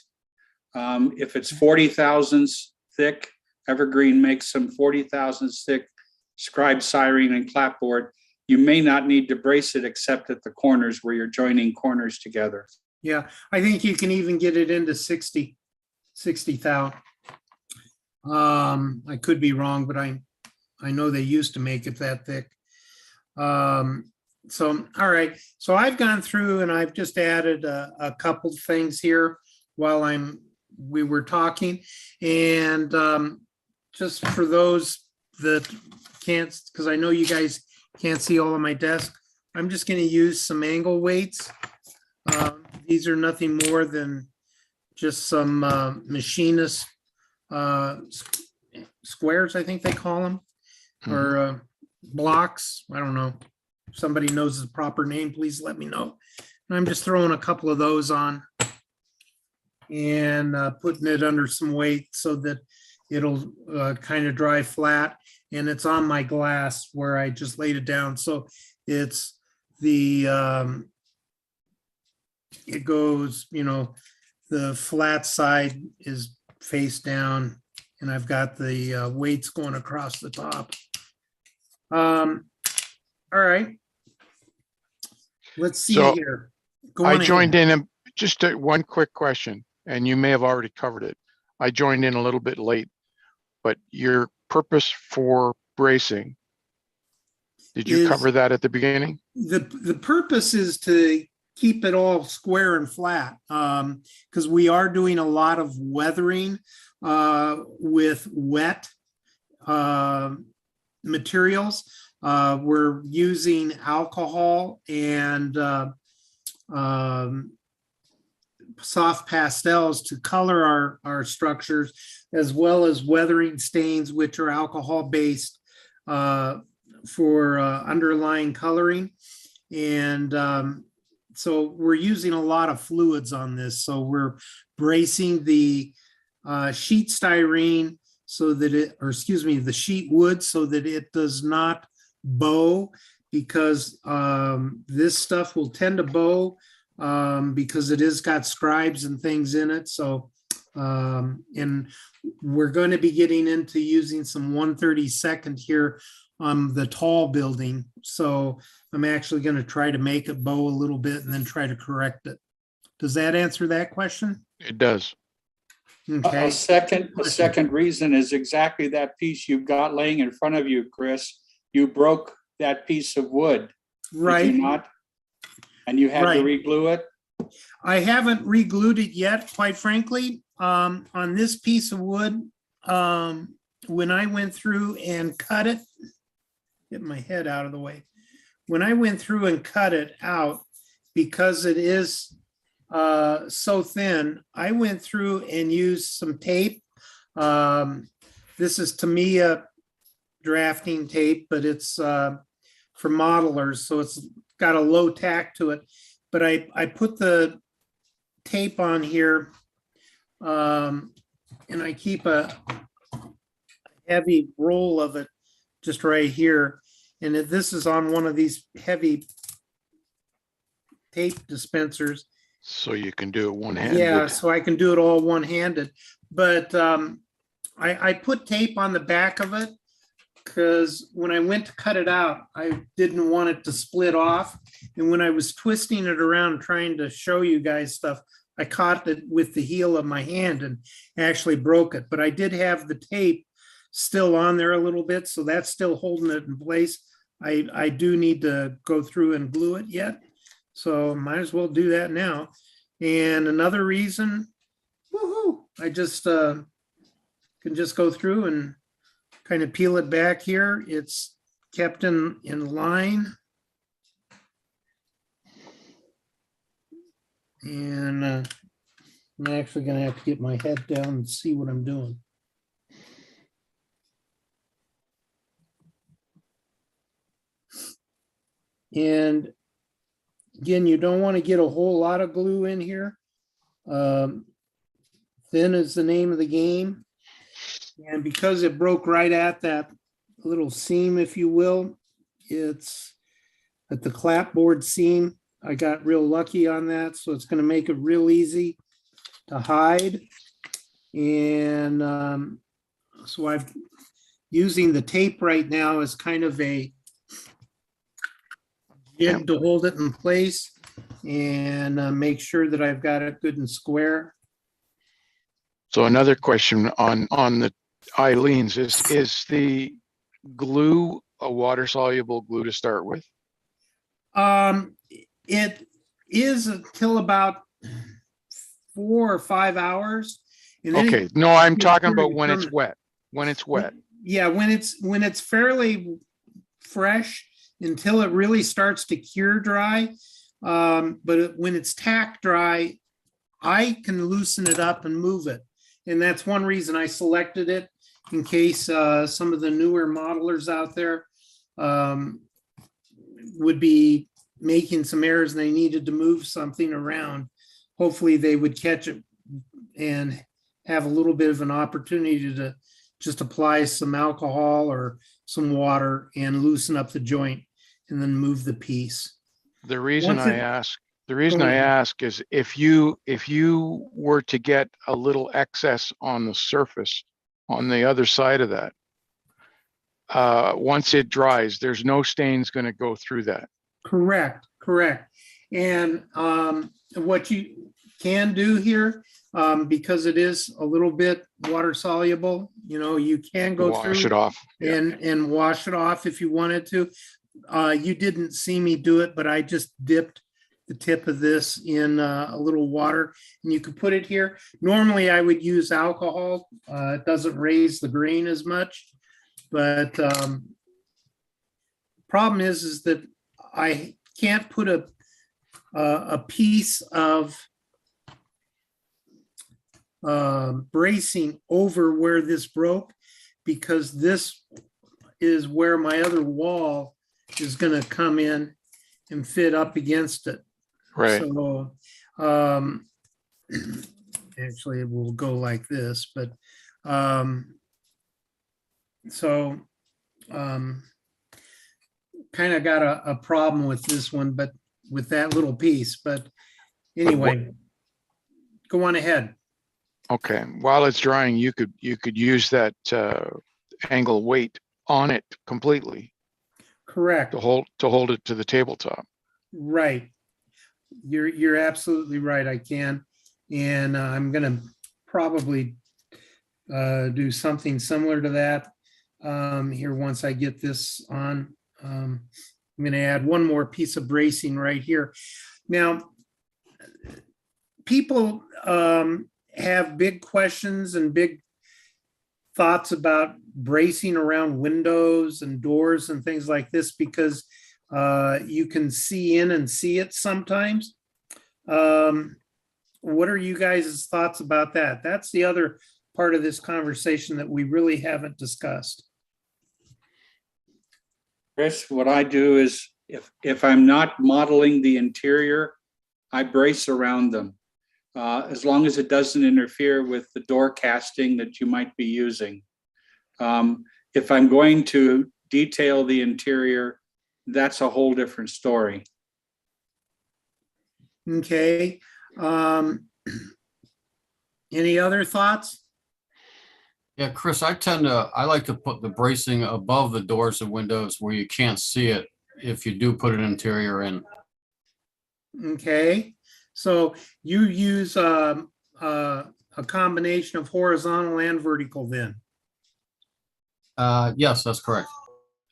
If it's 40 thousandths thick, Evergreen makes some 40 thousandths thick scribe styrene and clapboard. You may not need to brace it except at the corners where you're joining corners together. yeah, I think you can even get it into 60 thou. I could be wrong, but I know they used to make it that thick. So, all right, so I've gone through and I've just added a couple things here while we were talking. And just for those that can't, because I know you guys can't see all of my desk, I'm just gonna use some angle weights. These are nothing more than just some machinist squares, I think they call them, or blocks. I don't know. If somebody knows the proper name, please let me know. And I'm just throwing a couple of those on. and putting it under some weight so that it'll kind of dry flat. And it's on my glass where I just laid it down. So it's the, it goes, you know, the flat side is face down and I've got the weights going across the top. All right. Let's see So, here. Go I on joined ahead. in, just one quick question, and you may have already covered it. I joined in a little bit late, but your purpose for bracing, did you Is- cover that at the beginning? The purpose is to keep it all square and flat, because we are doing a lot of weathering with wet materials. We're using alcohol and soft pastels to color our structures, as well as weathering stains, which are alcohol based for underlying coloring. And so we're using a lot of fluids on this. So we're bracing the sheet styrene so that it, or excuse me, the sheet wood so that it does not bow, because this stuff will tend to bow because it has got scribes and things in it. So, and we're going to be getting into using some 1/32 here on the tall building. So I'm actually going to try to make it bow a little bit and then try to correct it. Does that answer that question? It does. Okay. A second reason is exactly that piece you've got laying in front of you, Chris. You broke that piece of wood. Did Right. you not? And you had to Right. re-glue it? I haven't re-glued it yet, quite frankly. On this piece of wood, when I went through and cut it, get my head out of the way. When I went through and cut it out, because it is so thin, I went through and used some tape. This is Tamiya drafting tape, but it's for modelers, so it's got a low tack to it. But I put the tape on here, and I keep a heavy roll of it just right here. And this is on one of these heavy tape dispensers. So you can do it one-handed. Yeah, so I can do it all one-handed. But I put tape on the back of it because when I went to cut it out, I didn't want it to split off. And when I was twisting it around trying to show you guys stuff, I caught it with the heel of my hand and actually broke it. But I did have the tape still on there a little bit, so that's still holding it in place. I do need to go through and glue it yet, so might as well do that now. And another reason, woohoo, I just can just go through and kind of peel it back here. It's kept in line. And I'm actually gonna have to get my head down and see what I'm doing. And again, you don't want to get a whole lot of glue in here. Thin is the name of the game. And because it broke right at that little seam, if you will, it's at the clapboard seam. I got real lucky on that, so it's going to make it real easy to hide. And so I'm using the tape right now as kind of a jig to hold it in place and make sure that I've got it good and square. So another question on the Eileen's is the glue a water-soluble glue to start with? It is until about 4 or 5 hours. And then Okay, no, I'm it's talking pretty about when it's permanent. wet. When it's wet. Yeah, when it's fairly fresh until it really starts to cure dry. But when it's tack dry, I can loosen it up and move it. And that's one reason I selected it, in case some of the newer modelers out there would be making some errors and they needed to move something around. Hopefully they would catch it and have a little bit of an opportunity to just apply some alcohol or some water and loosen up the joint and then move the piece. The reason Once I it- ask, the reason Go I ahead. ask is if you were to get a little excess on the surface on the other side of that, once it dries, there's no stains going to go through that. Correct, correct. And what you can do here, because it is a little bit water soluble, you can go Wash through it off. Yeah. and wash it off if you wanted to. You didn't see me do it, but I just dipped the tip of this in a little water, and you could put it here. Normally, I would use alcohol. It doesn't raise the grain as much, but problem is that I can't put a piece of bracing over where this broke, because this is where my other wall is going to come in and fit up against it. Right. So actually it will go like this, but kind of got a problem with this one, but with that little piece, but anyway, go on ahead. Okay. While it's drying, you could use that angle weight on it completely Correct. to hold it to the tabletop. Right. You're absolutely right. I can. And I'm going to probably do something similar to that here once I get this on. I'm going to add one more piece of bracing right here. Now, people have big questions and big thoughts about bracing around windows and doors and things like this, because you can see in and see it sometimes. What are you guys' thoughts about that? That's the other part of this conversation that we really haven't discussed. Chris, what I do is if I'm not modeling the interior, I brace around them. As long as it doesn't interfere with the door casting that you might be using. If I'm going to detail the interior, that's a whole different story. Okay. Any other thoughts? Yeah, Chris, I like to put the bracing above the doors and windows where you can't see it if you do put an interior in. Okay. So you use a combination of horizontal and vertical then? Yes, that's correct.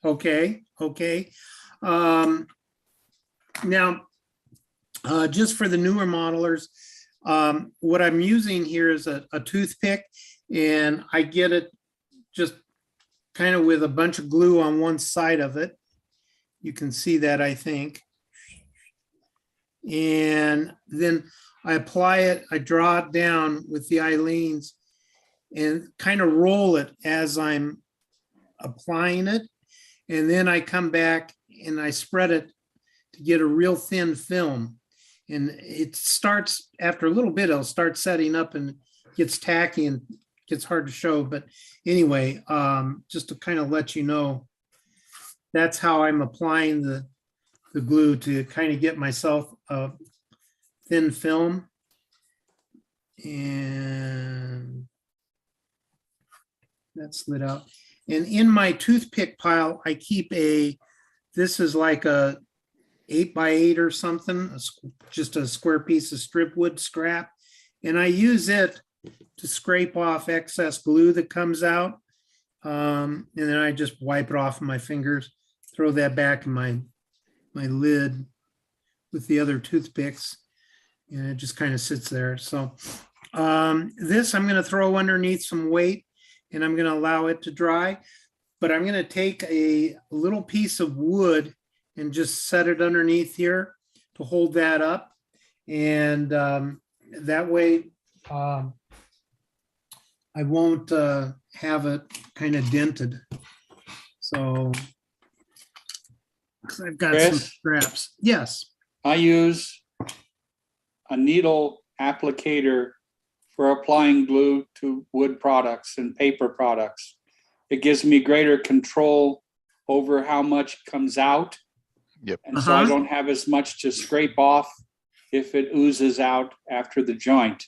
Okay, okay. Now, just for the newer modelers, what I'm using here is a toothpick, and I get it just kind of with a bunch of glue on one side of it. You can see that, I think. And then I apply it, I draw it down with the Eileen's and kind of roll it as I'm applying it. And then I come back and I spread it to get a real thin film. And it starts, after a little bit, it'll start setting up and gets tacky and gets hard to show. But anyway, just to kind of let you know, that's how I'm applying the glue to kind of get myself a thin film. And that slid out. And in my toothpick pile, I keep this is like a 8x8 or something, just a square piece of Driftwood scrap. And I use it to scrape off excess glue that comes out. And then I just wipe it off with my fingers, throw that back in my lid with the other toothpicks, and it just kind of sits there. So this I'm going to throw underneath some weight, and I'm going to allow it to dry. But I'm going to take a little piece of wood and just set it underneath here to hold that up. And that way I won't have it kind of dented. So I've got some Chris? straps. Yes. I use a needle applicator for applying glue to wood products and paper products. It gives me greater control over how much comes out. Yep. And so I Uh-huh. don't have as much to scrape off if it oozes out after the joint.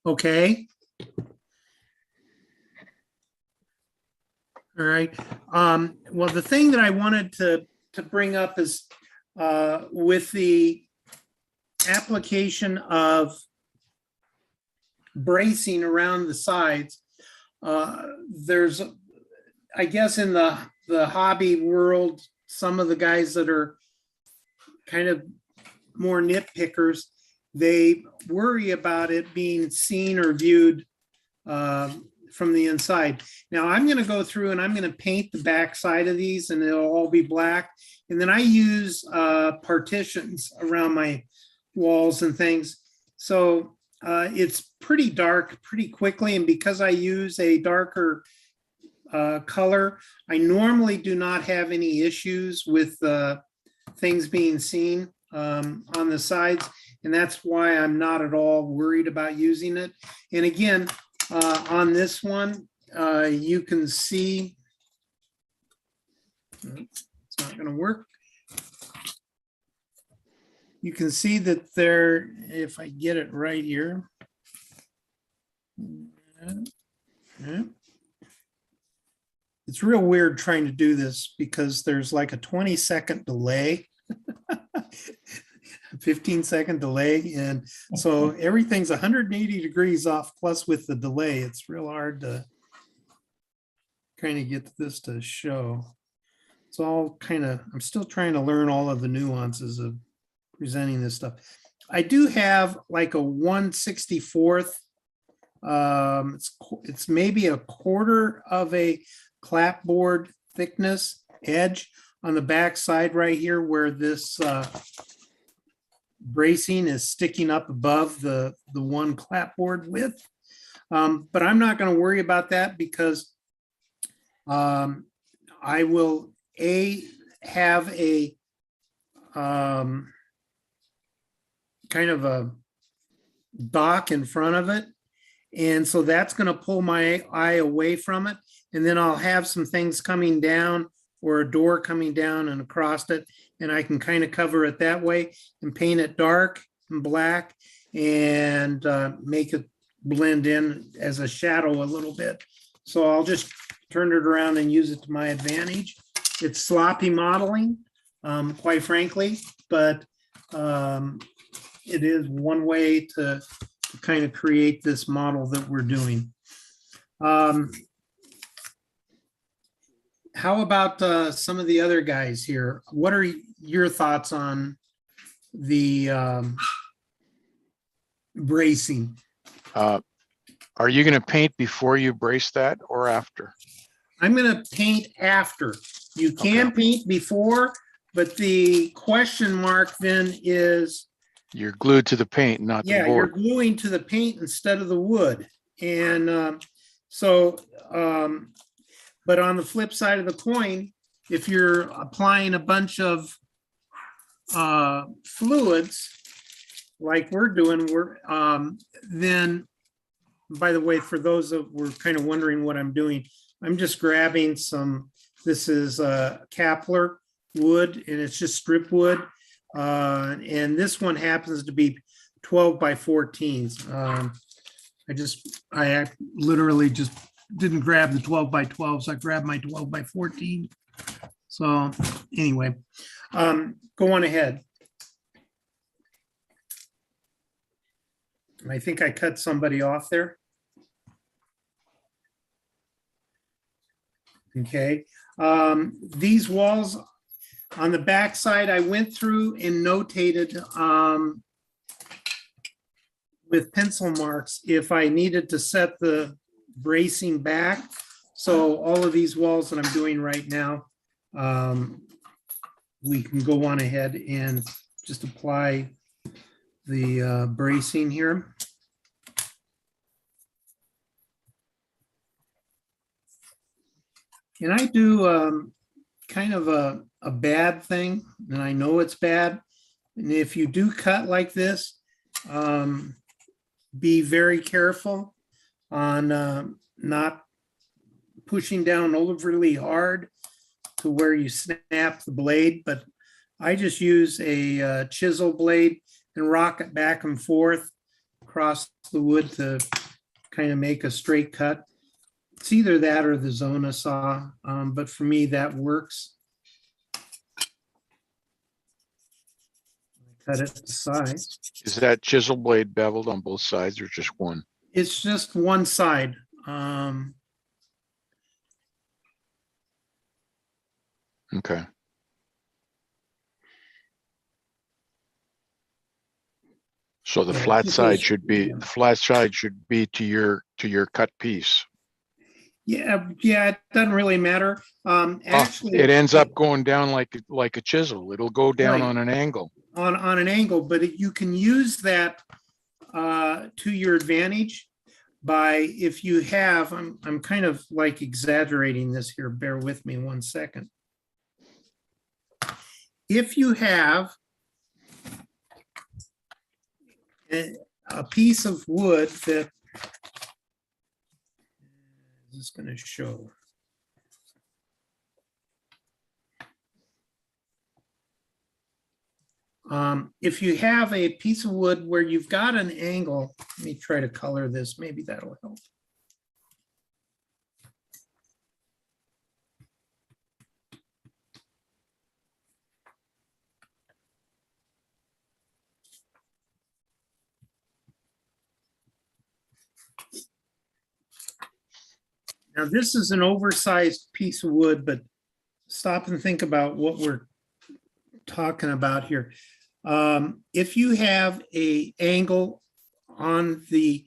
Okay. All right. Well, the thing that I wanted to bring up is with the application of bracing around the sides, there's, I guess in the hobby world, some of the guys that are kind of more nitpickers, they worry about it being seen or viewed from the inside. Now I'm going to go through and I'm going to paint the back side of these and it'll all be black. And then I use partitions around my walls and things. So it's pretty dark pretty quickly. And because I use a darker color, I normally do not have any issues with things being seen on the sides. And that's why I'm not at all worried about using it. And again, on this one, you can see, it's not going to work. You can see that there, if I get it right here. It's real weird trying to do this because there's like a 20-second delay. 15-second delay. And so everything's 180 degrees off, plus with the delay, it's real hard to kind of get this to show. It's all kind of, I'm still trying to learn all of the nuances of presenting this stuff. I do have like a 1/64th. It's maybe a quarter of a clapboard thickness edge on the back side right here where this bracing is sticking up above the one clapboard width. But I'm not going to worry about that because I will have a kind of a dock in front of it. And so that's going to pull my eye away from it. And then I'll have some things coming down or a door coming down and across it. And I can kind of cover it that way and paint it dark and black and make it blend in as a shadow a little bit. So I'll just turn it around and use it to my advantage. It's sloppy modeling, quite frankly, but it is one way to kind of create this model that we're doing. How about some of the other guys here? What are your thoughts on the bracing? Are you going to paint before you brace that or after? I'm going to paint after. You can paint before, but the question mark then is, You're glued to the paint, not the yeah, you're board. gluing to the paint instead of the wood. And but on the flip side of the coin, if you're applying a bunch of fluids like we're doing, then, by the way, for those that were kind of wondering what I'm doing, I'm just grabbing some, this is Kapler wood and it's just strip wood. And this one happens to be 12 by 14s. I literally just didn't grab the 12 by 12s. I grabbed my 12 by 14. So anyway, go on ahead. I think I cut somebody off there. Okay. These walls on the back side, I went through and notated with pencil marks if I needed to set the bracing back. So all of these walls that I'm doing right now, we can go on ahead and just apply the bracing here. And I do kind of a bad thing, and I know it's bad. And if you do cut like this, be very careful on not pushing down overly hard to where you snap the blade, but I just use a chisel blade and rock it back and forth across the wood to kind of make a straight cut. It's either that or the Zona saw, but for me, that works. Cut it to size. Is that chisel blade beveled on both sides or just one? It's just one side. Okay. So the Yeah, flat just side those- should be, the flat side should be to your cut piece. Yeah, it doesn't really matter. Actually, It ends up going down like a chisel. It'll go down Right. on an angle. on an angle, but you can use that to your advantage by, if you have, I'm kind of like exaggerating this here, bear with me 1 second. If you have a piece of wood that is going to show. If you have a piece of wood where you've got an angle, let me try to color this, maybe that'll help. Now, this is an oversized piece of wood, but stop and think about what we're talking about here. If you have an angle on the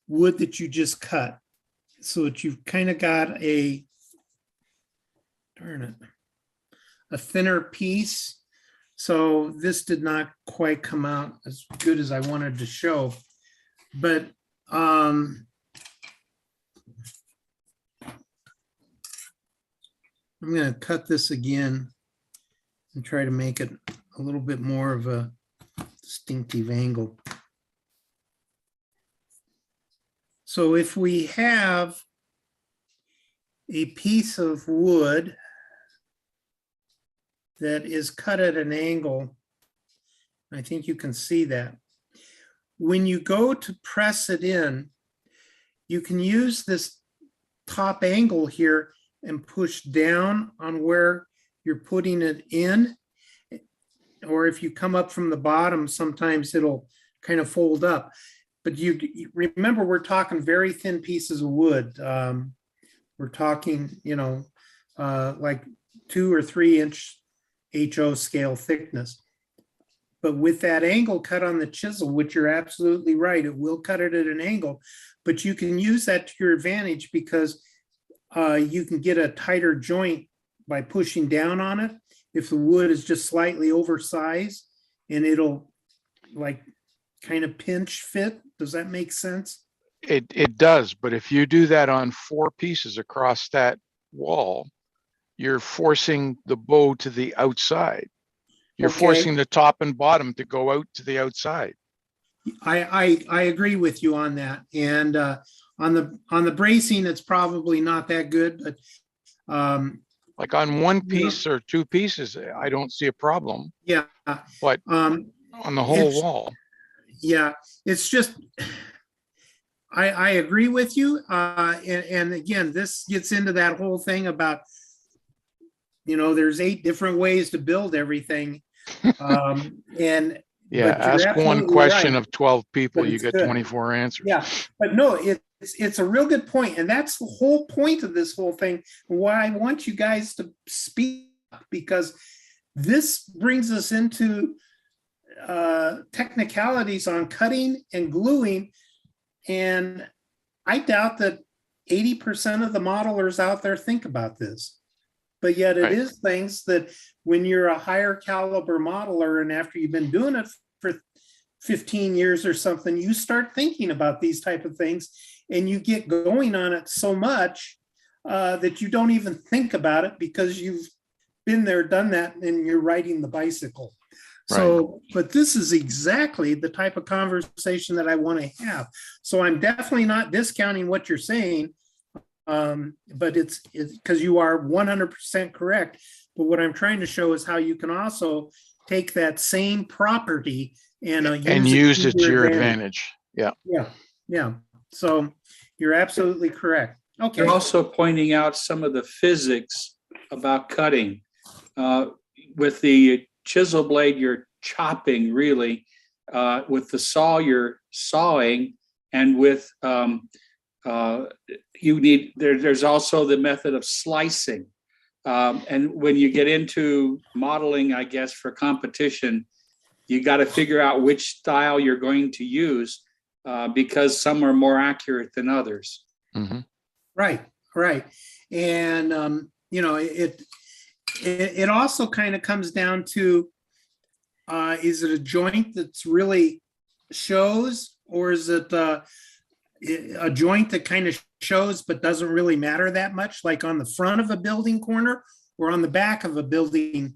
wood that you just cut, so that you've kind of got a thinner piece. So this did not quite come out as good as I wanted to show, but I'm going to cut this again and try to make it a little bit more of a distinctive angle. So if we have a piece of wood that is cut at an angle, I think you can see that. When you go to press it in, you can use this top angle here and push down on where you're putting it in. Or if you come up from the bottom, sometimes it'll kind of fold up. But you remember, we're talking very thin pieces of wood. We're talking, like 2 or 3 inch HO scale thickness. But with that angle cut on the chisel, which you're absolutely right, it will cut it at an angle, but you can use that to your advantage because you can get a tighter joint by pushing down on it. If the wood is just slightly oversized, and it'll like kind of pinch fit. Does that make sense? It does, but if you do that on 4 pieces across that wall, you're forcing the bow to the outside. You're Okay. forcing the top and bottom to go out to the outside. I agree with you on that. And on the bracing, it's probably not that good, but Like on 1 piece or 2 pieces, I don't see a problem, yeah. but on the whole it's- wall. Yeah, it's just, I agree with you. And again, this gets into that whole thing about, there's 8 different ways to build everything. And Yeah, but you're ask one absolutely question right. of 12 people, But you it's get good. 24 answers. Yeah, but no, it's a real good point, and that's the whole point of this whole thing. Why I want you guys to speak, because this brings us into technicalities on cutting and gluing, and I doubt that 80% of the modelers out there think about this. But yet it Right. is things that when you're a higher caliber modeler and after you've been doing it for 15 years or something, you start thinking about these type of things and you get going on it so much that you don't even think about it because you've been there, done that, and you're riding the bicycle. So, but this is exactly the type of conversation that I want to have. So I'm definitely not discounting what you're saying. But it's because you are 100% correct. But what I'm trying to show is how you can also take that same property and use it to your advantage. Yeah. Yeah, yeah. So you're absolutely correct. Okay. You're also pointing out some of the physics about cutting. With the chisel blade, you're chopping really. With the saw, you're sawing, and with there's also the method of slicing. And when you get into modeling, I guess, for competition, you got to figure out which style you're going to use because some are more accurate than others. Mm-hmm. Right. And, it also kind of comes down to, is it a joint that's really shows, or is it a joint that kind of shows but doesn't really matter that much, like on the front of a building corner or on the back of a building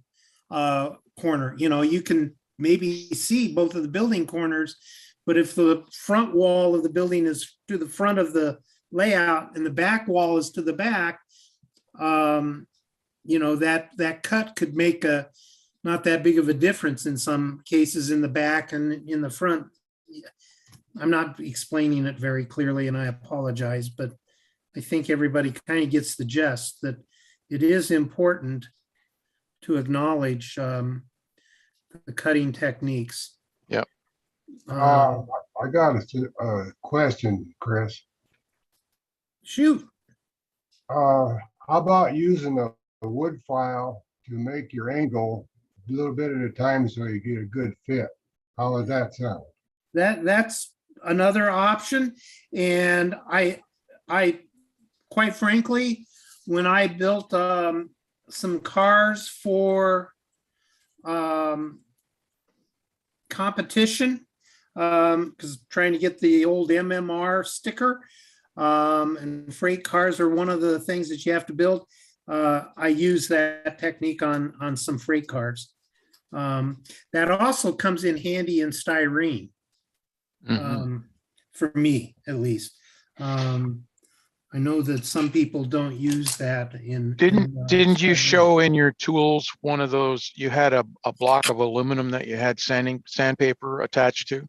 corner? You can maybe see both of the building corners, but if the front wall of the building is to the front of the layout and the back wall is to the back, that cut could make not that big of a difference in some cases in the back and in the front. I'm not explaining it very clearly, and I apologize, but I think everybody kind of gets the gist that it is important to acknowledge the cutting techniques. Yep. I got a question, Chris. Shoot. How about using a wood file to make your angle a little bit at a time so you get a good fit? How does that sound? That's another option. And I quite frankly, when I built some cars for competition, because trying to get the old MMR sticker, and freight cars are one of the things that you have to build. I use that technique on some freight cars. That also comes in handy in styrene. For me, at least. I know that some people don't use that in. Didn't you show in your tools one of those? You had a block of aluminum that you had sandpaper attached to.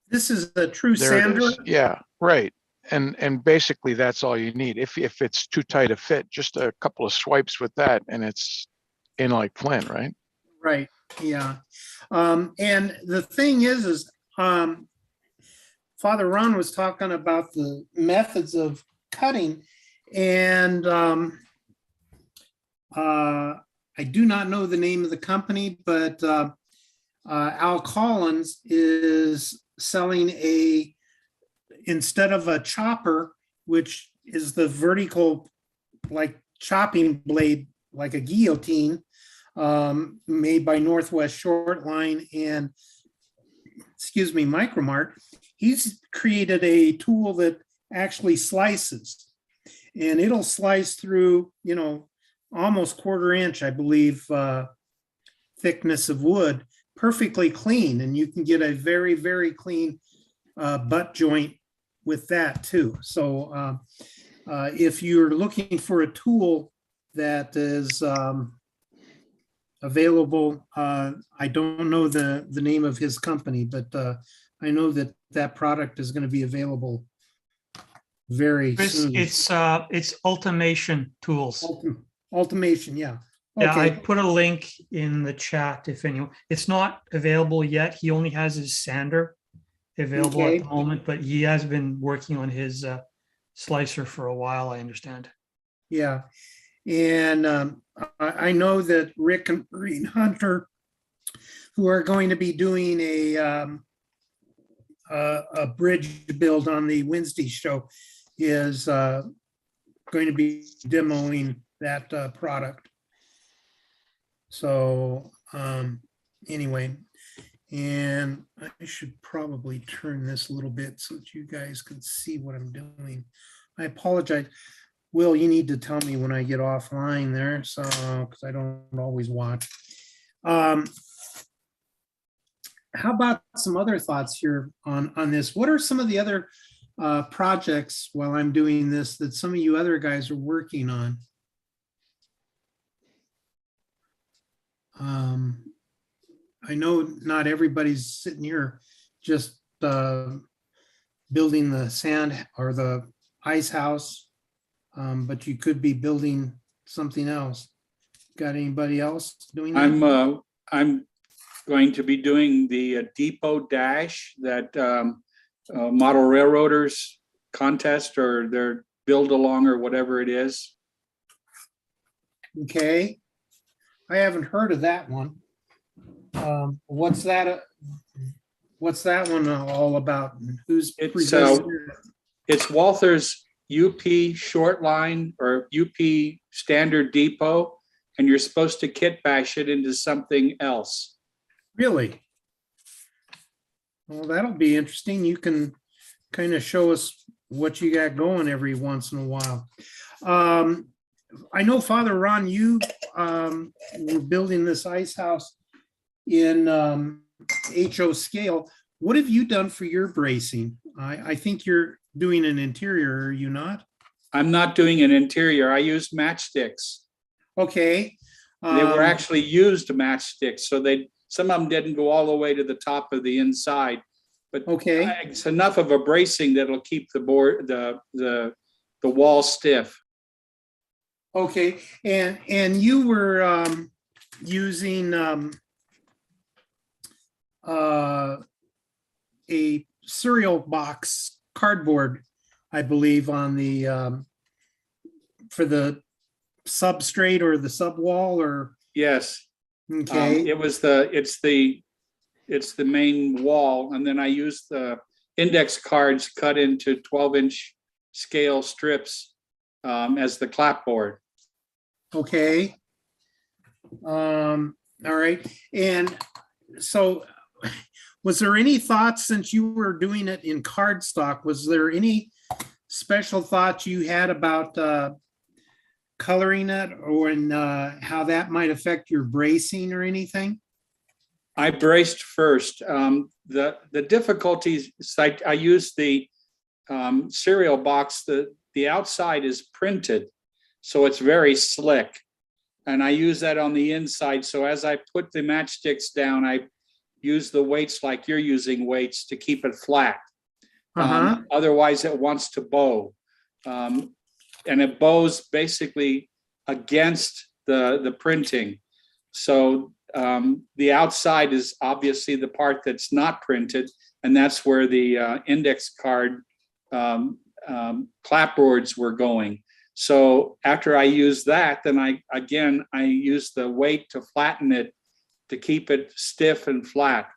This is the true There it sander. is. Yeah, right. And basically that's all you need. If it's too tight a fit, just a couple of swipes with that, and it's in like Flint, right? Right. Yeah. And the thing is Father Ron was talking about the methods of cutting, and I do not know the name of the company, but Al Collins is selling instead of a chopper, which is the vertical like chopping blade, like a guillotine, made by Northwest Shortline and Micromart. He's created a tool that actually slices, and it'll slice through, almost 1/4 inch, I believe, thickness of wood, perfectly clean. And you can get a very, very clean butt joint with that too. So if you're looking for a tool that is available, I don't know the name of his company, but I know that product is going to be available very soon. It's Ultimation Tools. Ultimation, yeah. Yeah, I Okay. put a link in the chat if anyone. It's not available yet. He only has his sander available Okay. at the moment, but he has been working on his slicer for a while, I understand. Yeah. And I know that Rick and Green Hunter, who are going to be doing a bridge build on the Wednesday show, is going to be demoing that product. So anyway, and I should probably turn this a little bit so that you guys can see what I'm doing. I apologize. Will, you need to tell me when I get offline there, so, because I don't always watch. How about some other thoughts here on this? What are some of the other projects while I'm doing this that some of you other guys are working on? I know not everybody's sitting here just building the sand or the ice house, but you could be building something else. Got anybody else doing that? I'm going to be doing the depot dash that model railroaders contest or their build along or whatever it is. Okay, I haven't heard of that one. What's that? What's that one all about? And who's presenting? It's Walther's UP short line or UP standard depot, and you're supposed to kit bash it into something else. Really? Well, that'll be interesting. You can kind of show us what you got going every once in a while. I know, Father Ron, you were building this ice house in HO scale. What have you done for your bracing? I think you're doing an interior, are you not? I'm not doing an interior. I used matchsticks. Okay. They were actually used matchsticks, so some of them didn't go all the way to the top of the inside. But okay, it's enough of a bracing that'll keep the board, the wall stiff. Okay, and you were using a cereal box cardboard, I believe, on the for the substrate or the subwall, or yes. Okay, it's the main wall, and then I use the index cards cut into 12-inch scale strips as the clapboard. Okay. All right. And so was there any thoughts, since you were doing it in cardstock, was there any special thoughts you had about coloring it, or in how that might affect your bracing or anything? I braced first. The difficulties, I used the cereal box. The outside is printed, so it's very slick. And I use that on the inside. So as I put the matchsticks down, I use the weights like you're using weights to keep it flat. Otherwise, it wants to bow. And it bows basically against the printing. So the outside is obviously the part that's not printed, and that's where the index card clapboards were going. So after I use that, then I use the weight to flatten it, to keep it stiff and flat.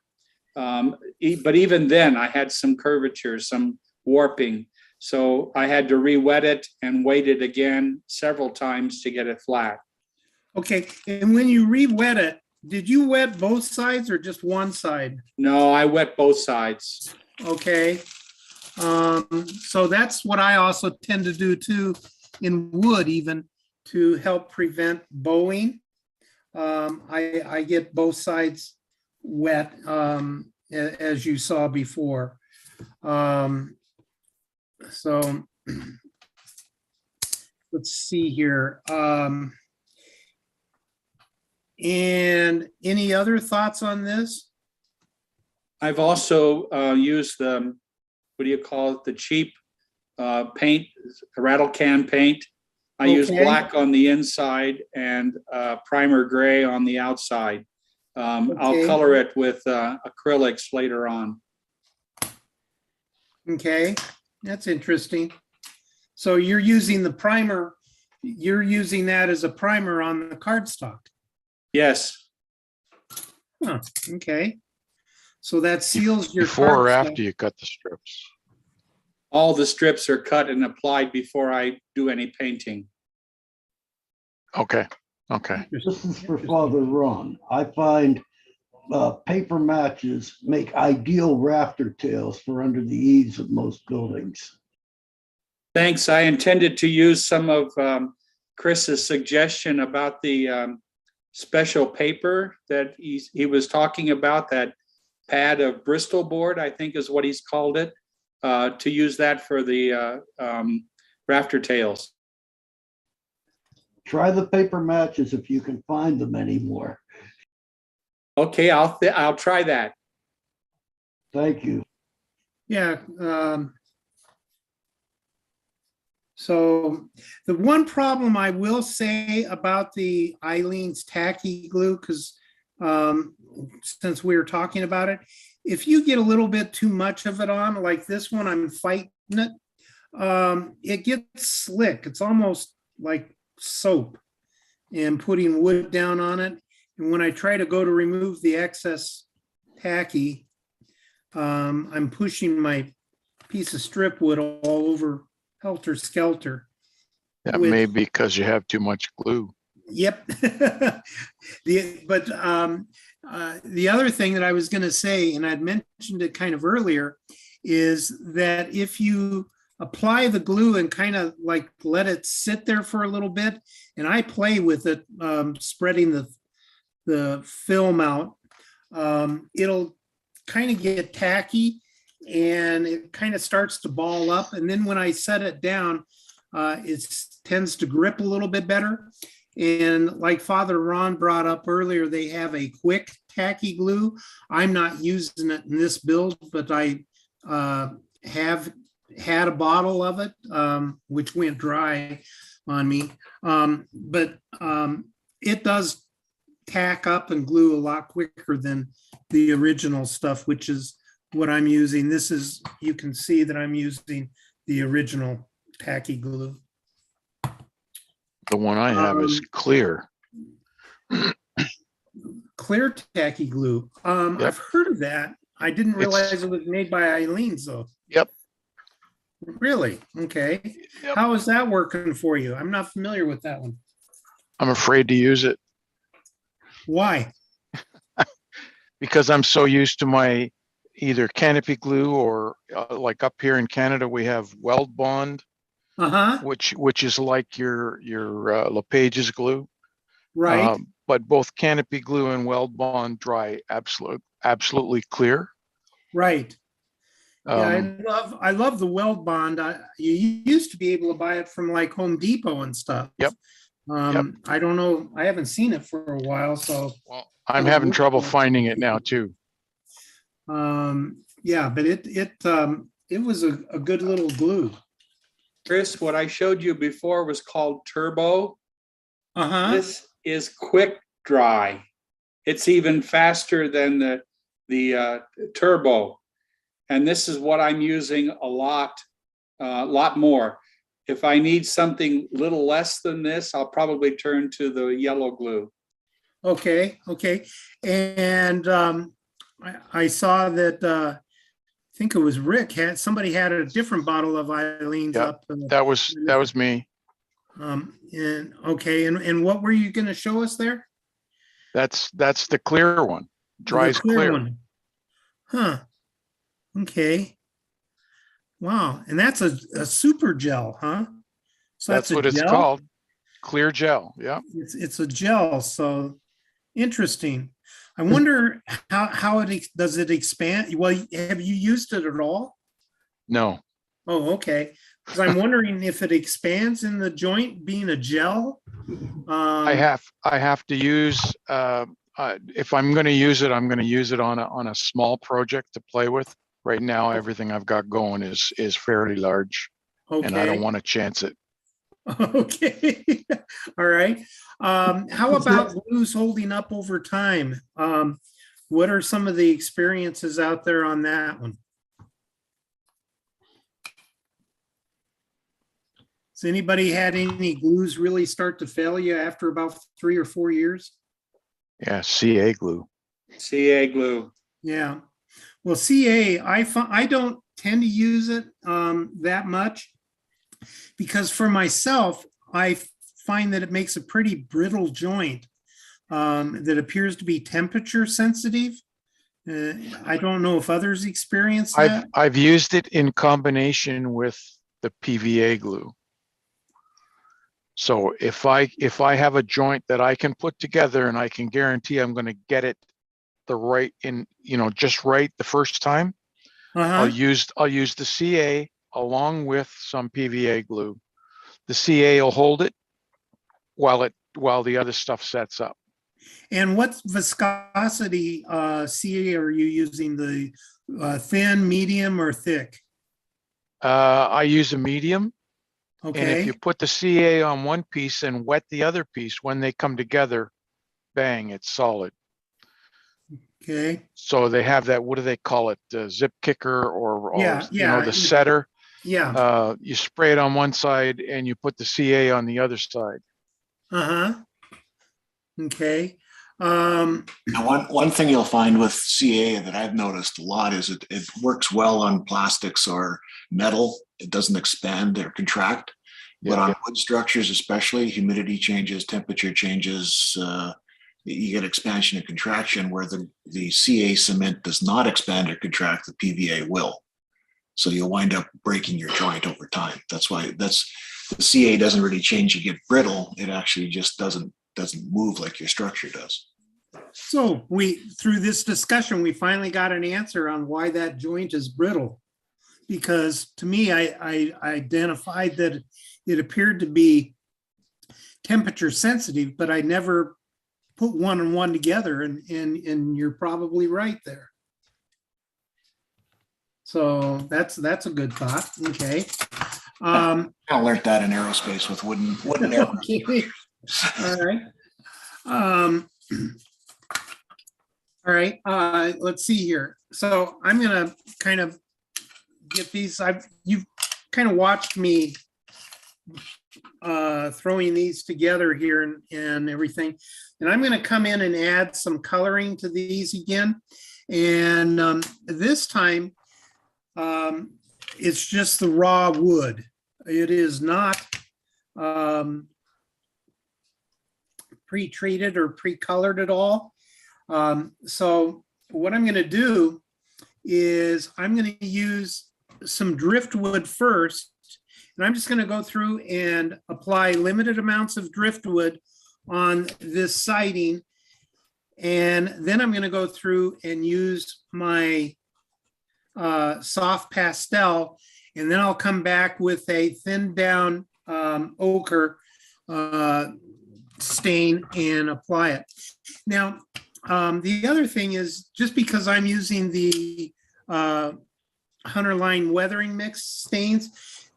But even then, I had some curvature, some warping. So I had to re-wet it and weight it again several times to get it flat. Okay, and when you re-wet it, did you wet both sides or just one side? No, I wet both sides. Okay. So that's what I also tend to do too, in wood, even to help prevent bowing. I get both sides wet, as you saw before. So let's see here. And any other thoughts on this? I've also used the, what do you call it? The cheap paint, rattle can paint. I use black on the inside and primer gray on the outside. I'll color it with acrylics later on. Okay, that's interesting. So you're using the primer, you're using that as a primer on the cardstock? Yes. Huh, okay. So that seals your Before or cardstock. after you cut the strips? All the strips are cut and applied before I do any painting. Okay, okay. This is for Father Ron. I find paper matches make ideal rafter tails for under the eaves of most buildings. Thanks. I intended to use some of Chris's suggestion about the special paper that he was talking about, that pad of Bristol board, I think is what he's called it, to use that for the rafter tails. Try the paper matches if you can find them anymore. Okay, I'll try that. Thank you. Yeah. So the one problem I will say about the Eileen's tacky glue, because since we were talking about it, if you get a little bit too much of it on, like this one, I'm fighting it, it gets slick. It's almost like soap, and putting wood down on it. And when I try to go to remove the excess tacky, I'm pushing my piece of strip wood all over helter skelter. That may be because you have too much glue. Yep. The other thing that I was going to say, and I'd mentioned it kind of earlier, is that if you apply the glue and kind of like let it sit there for a little bit, and I play with it, spreading the film out, it'll kind of get tacky and it kind of starts to ball up. And then when I set it down, it tends to grip a little bit better. And like Father Ron brought up earlier, they have a quick tacky glue. I'm not using it in this build, but I have had a bottle of it, which went dry on me. But it does tack up and glue a lot quicker than the original stuff, which is what I'm using. This is, you can see that I'm using the original tacky glue. The one I have is clear. Clear tacky glue. Yep. I've heard of that. I didn't realize it was made by Eileen's though. Yep. Really? Okay. Yep. How is that working for you? I'm not familiar with that one. I'm afraid to use it Why? because I'm so used to my either Canopy Glue or like up here in Canada, we have Weld Bond, which is like your LePage's glue. Right. But both Canopy Glue and Weld Bond dry absolutely clear. Right. Yeah, I love the Weld Bond. You used to be able to buy it from like Home Depot and stuff. Yep. I don't know. I haven't seen it for a while, so. Well, I'm having trouble finding it now too. Yeah, but it was a good little glue. Chris, what I showed you before was called Turbo. This is quick dry. It's even faster than the Turbo. And this is what I'm using a lot more. If I need something little less than this, I'll probably turn to the yellow glue. Okay. And I saw that, I think it was Rick somebody had a different bottle of Eileen's up. That was me. And okay. And what were you going to show us there? That's the clear one. Dries clear. One. Huh. Okay. Wow. And that's a super gel, huh? So that's what it's called. Clear gel. Yeah. It's a gel. So interesting. I wonder how does it expand? Well, have you used it at all? No. Oh, okay. Because I'm wondering if it expands in the joint being a gel. I have to use if I'm going to use it, I'm going to use it on a small project to play with. Right now, everything I've got going is fairly large, and I don't want to chance it. Okay. All right. How about glues holding up over time? What are some of the experiences out there on that one? Has anybody had any glues really start to fail you after about 3 or 4 years? Yeah, CA glue. CA glue. Yeah. Well, CA, I don't tend to use it that much because for myself, I find that it makes a pretty brittle joint that appears to be temperature sensitive. I don't know if others experience that. I've used it in combination with the PVA glue. So if I have a joint that I can put together and I can guarantee I'm going to get it the right just right the first time, I'll use the CA along with some PVA glue. The CA will hold it while the other stuff sets up. And what viscosity CA are you using? The thin, medium, or thick? I use a medium. And if Okay. you put the CA on one piece and wet the other piece, when they come together, bang, it's solid. Okay. So they have that, what do they call it? Zip kicker or the setter. Yeah. You spray it on one side and you put the CA on the other side. Okay. Now, one thing you'll find with CA that I've noticed a lot is it works well on plastics or metal. It doesn't expand or contract. But on wood structures, especially, humidity changes, temperature changes, you get expansion and contraction where the CA cement does not expand or contract, the PVA will. So you'll wind up breaking your joint over time. That's why the CA doesn't really change and get brittle. It actually just doesn't move like your structure does. So through this discussion, we finally got an answer on why that joint is brittle. Because to me, I identified that it appeared to be temperature sensitive, but I never put one and one together, and you're probably right there. So that's a good thought. Okay. I learned that in aerospace with wooden aircraft. Okay. All right. All right. Let's see here. So I'm gonna kind of get these. You've kind of watched me throwing these together here and everything. And I'm going to come in and add some coloring to these again. And this time, it's just the raw wood. It is not pre-treated or pre-colored at all. So what I'm going to do is I'm going to use some driftwood first. And I'm just going to go through and apply limited amounts of driftwood on this siding. And then I'm going to go through and use my soft pastel. And then I'll come back with a thinned down ochre stain and apply it. Now, the other thing is just because I'm using the Hunter Line weathering mix stains,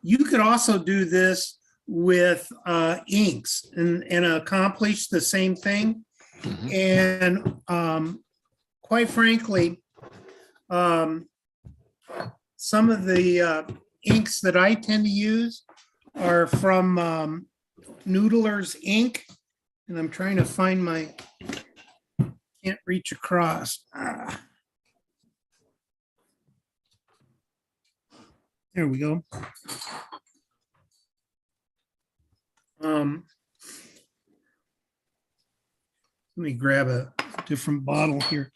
you could also do this with inks and accomplish the same thing. And quite frankly, some of the inks that I tend to use are from Noodlers Ink. And I'm trying to find can't reach across. There we go. Let me grab a different bottle here.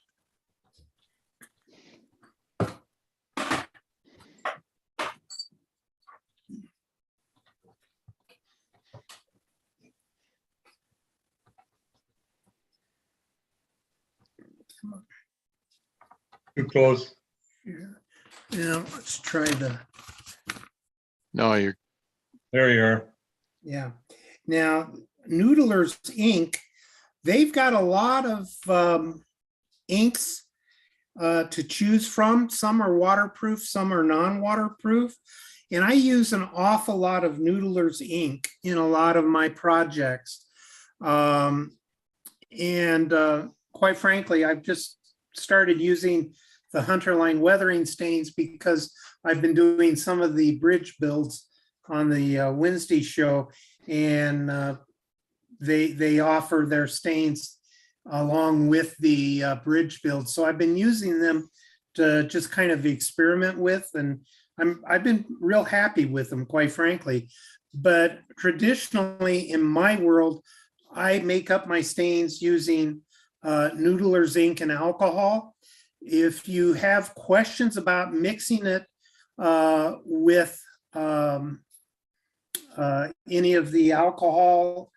Too close. Here. Now let's try the. No, There you are. Yeah. Now, Noodlers Ink, they've got a lot of inks to choose from. Some are waterproof, some are non-waterproof. And I use an awful lot of Noodlers Ink in a lot of my projects. Quite frankly, I've just started using the Hunter Line weathering stains because I've been doing some of the bridge builds on the Wednesday show, and they offer their stains along with the bridge build. So I've been using them to just kind of experiment with, and I've been real happy with them, quite frankly. But traditionally in my world, I make up my stains using Noodlers Ink and alcohol. If you have questions about mixing it with any of the alcohol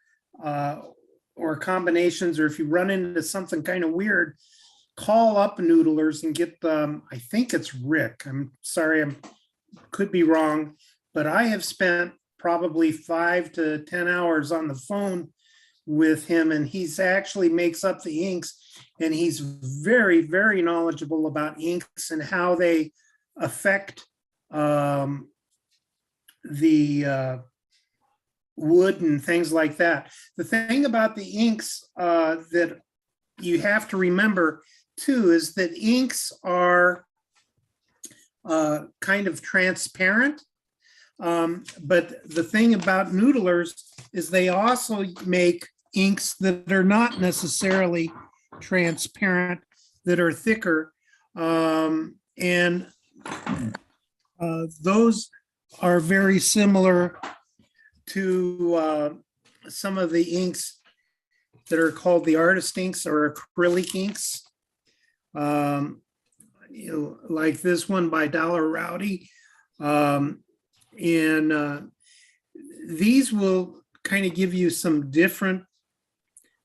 or combinations, or if you run into something kind of weird, call up Noodlers and get them. I think it's Rick. I'm sorry, could be wrong, but I have spent probably 5 to 10 hours on the phone with him, and he's actually makes up the inks, and he's very, very knowledgeable about inks and how they affect the wood and things like that. The thing about the inks that you have to remember too is that inks are kind of transparent. But the thing about Noodlers is they also make inks that are not necessarily transparent, that are thicker. And those are very similar to some of the inks that are called the artist inks or acrylic inks. Like this one by Dollar Rowdy. These will kind of give you some different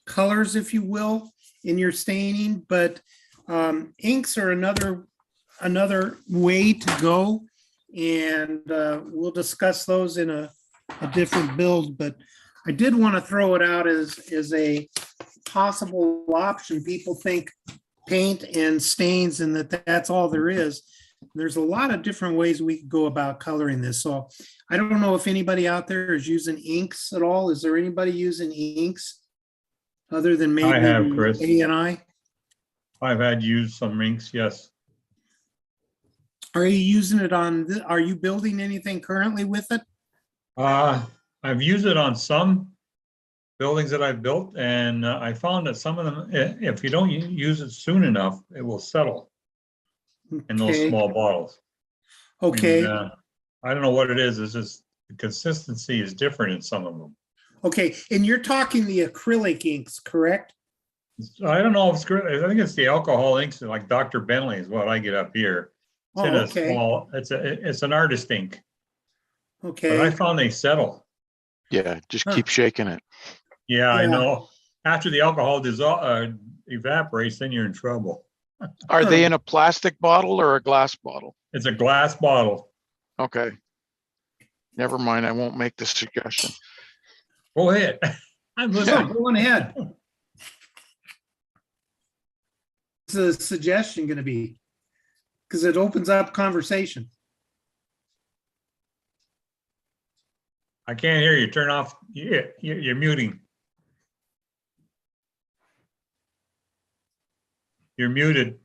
colors, if you will, in your staining, but inks are another way to go, and we'll discuss those in a different build, but I did want to throw it out as a possible option. People think paint and stains and that's all there is. There's a lot of different ways we could go about coloring this. So I don't know if anybody out there is using inks at all. Is there anybody using inks other than maybe I have, Chris. A and I? I've had used some inks, yes. Are you using it on, are you building anything currently with it? I've used it on some buildings that I've built, and I found that some of them, if you don't use it soon enough, it will settle in those Okay. small bottles. Okay. And, I don't know what it is. It's just the consistency is different in some of them. Okay, and you're talking the acrylic inks, correct? I don't know if it's, I think it's the alcohol inks, like Dr. Bentley is what I get up here. It's in Oh, a okay. small, it's an artist ink, but I Okay, found they settle. Yeah, just keep shaking it. Yeah, I Yeah. know. After the alcohol evaporates, then you're in trouble. Are they in a plastic bottle or a glass bottle? It's a glass bottle. Okay. Never mind, I won't make the suggestion. Go ahead. I'm no, listening. go on ahead. What's the suggestion going to be? Because it opens up conversation. I can't hear you. Turn off. You're muting. You're muted.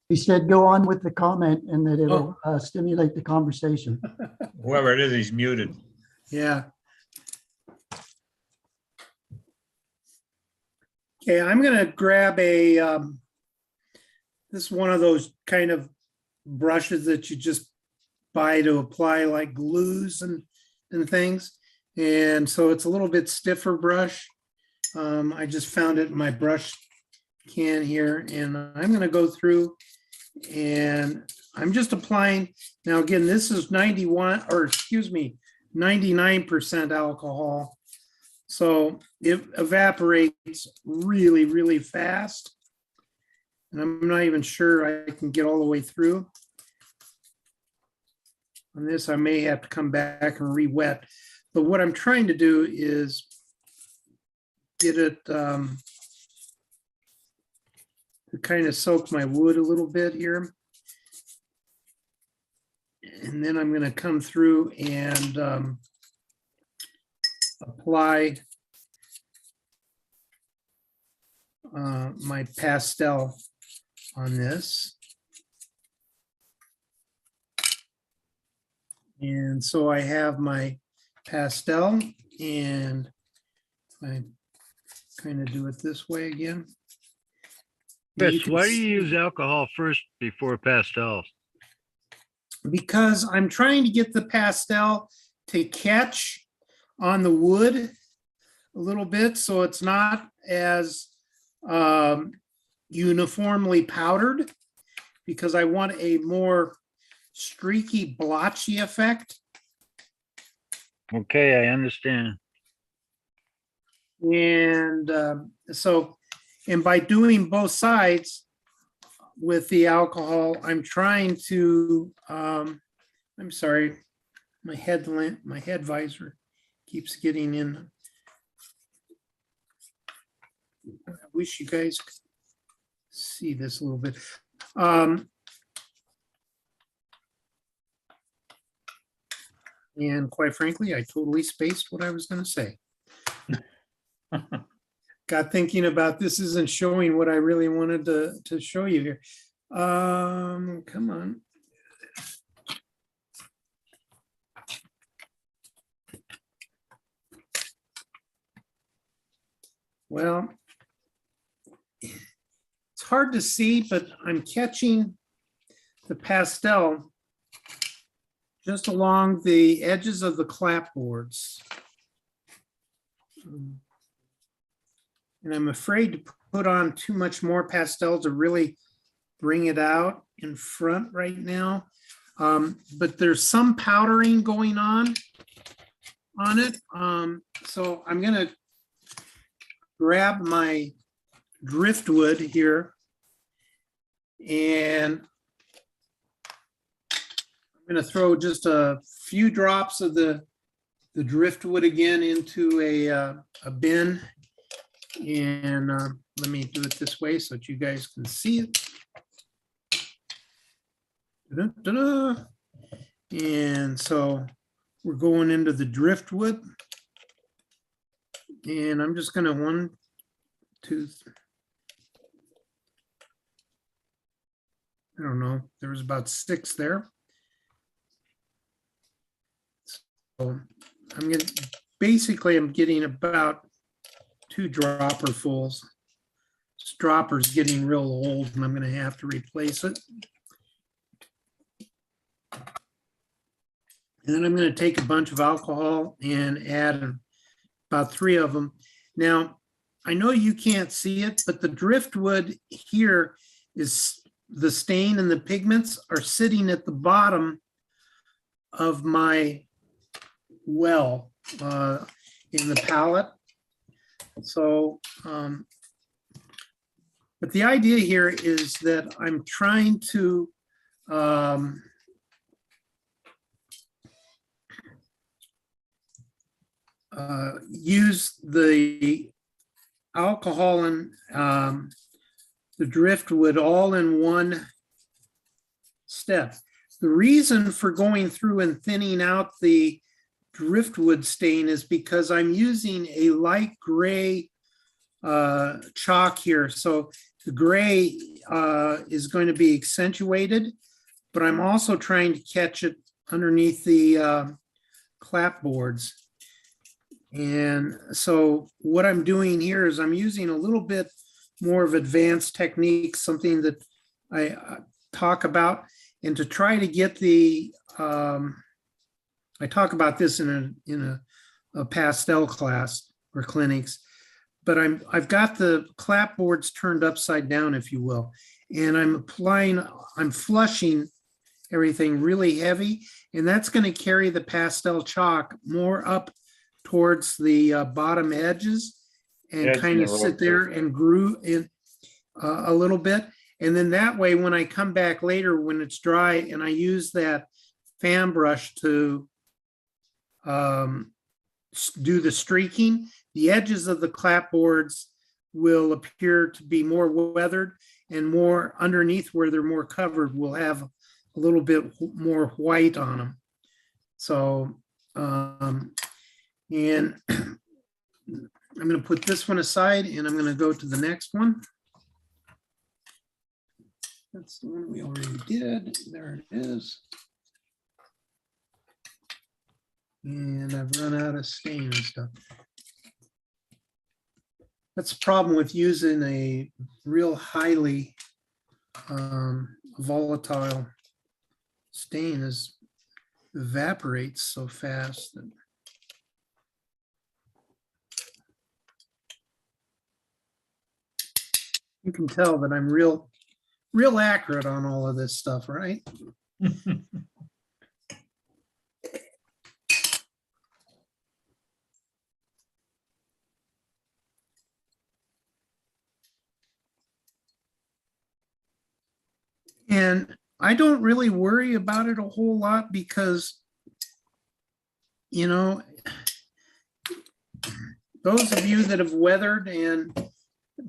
He said, go on with the comment and that it'll stimulate the conversation. Whoever it is, he's muted. Yeah. Okay, I'm going to grab a, this is one of those kind of brushes that you just buy to apply like glues and things. And so it's a little bit stiffer brush. I just found it in my brush can here, and I'm going to go through and I'm just applying. Now, again, this is 99% alcohol. So it evaporates really, really fast. And I'm not even sure I can get all the way through. On this, I may have to come back and re-wet. But what I'm trying to do is get it to kind of soak my wood a little bit here. And then I'm going to come through and apply my pastel on this. And so I have my pastel, and I kind of do it this way again. And you Chris, can why do you see- use alcohol first before pastels? Because I'm trying to get the pastel to catch on the wood a little bit, so it's not as uniformly powdered. because I want a more streaky, blotchy effect. Okay, I understand. And and by doing both sides with the alcohol, I'm trying to, I'm sorry, my head visor keeps getting in. I wish you guys could see this a little bit. And quite frankly, I totally spaced what I was going to say. Got thinking about this isn't showing what I really wanted to show you here. Come on. Well, it's hard to see, but I'm catching the pastel just along the edges of the clapboards. And I'm afraid to put on too much more pastel to really bring it out in front right now. But there's some powdering going on it. So I'm gonna grab my driftwood here and I'm gonna throw just a few drops of the driftwood again into a bin. And let me do it this way so that you guys can see it. Da-da-da-da. And so we're going into the driftwood. And I'm just gonna 1, 2, I don't know, there was about 6 there. So I'm getting about 2 dropperfuls. This dropper's getting real old and I'm gonna have to replace it. And then I'm gonna take a bunch of alcohol and add about 3 of them. Now, I know you can't see it, but the driftwood here is the stain and the pigments are sitting at the bottom of my well in the palette. So, but the idea here is that I'm trying to use the alcohol and the driftwood all in one step. The reason for going through and thinning out the driftwood stain is because I'm using a light gray chalk here. So the gray is going to be accentuated, but I'm also trying to catch it underneath the clapboards. And so what I'm doing here is I'm using a little bit more of advanced techniques, something that I talk about, and to try to get the, I talk about this in a pastel class or clinics, but I've got the clapboards turned upside down, if you will, and I'm flushing everything really heavy, and that's going to carry the pastel chalk more up towards the bottom edges and kind of sit there and groove in a little bit. And then that way, when I come back later, when it's dry and I use that fan brush to do the streaking, the edges of the clapboards will appear to be more weathered, and more underneath where they're more covered will have a little bit more white on them. So, and I'm going to put this one aside and I'm going to go to the next one. That's the one we already did. There it is. And I've run out of stain and stuff. That's the problem with using a real highly volatile stain, is evaporates so fast that you can tell that I'm real real accurate on all of this stuff, right? And I don't really worry about it a whole lot because, you know, those of you that have weathered and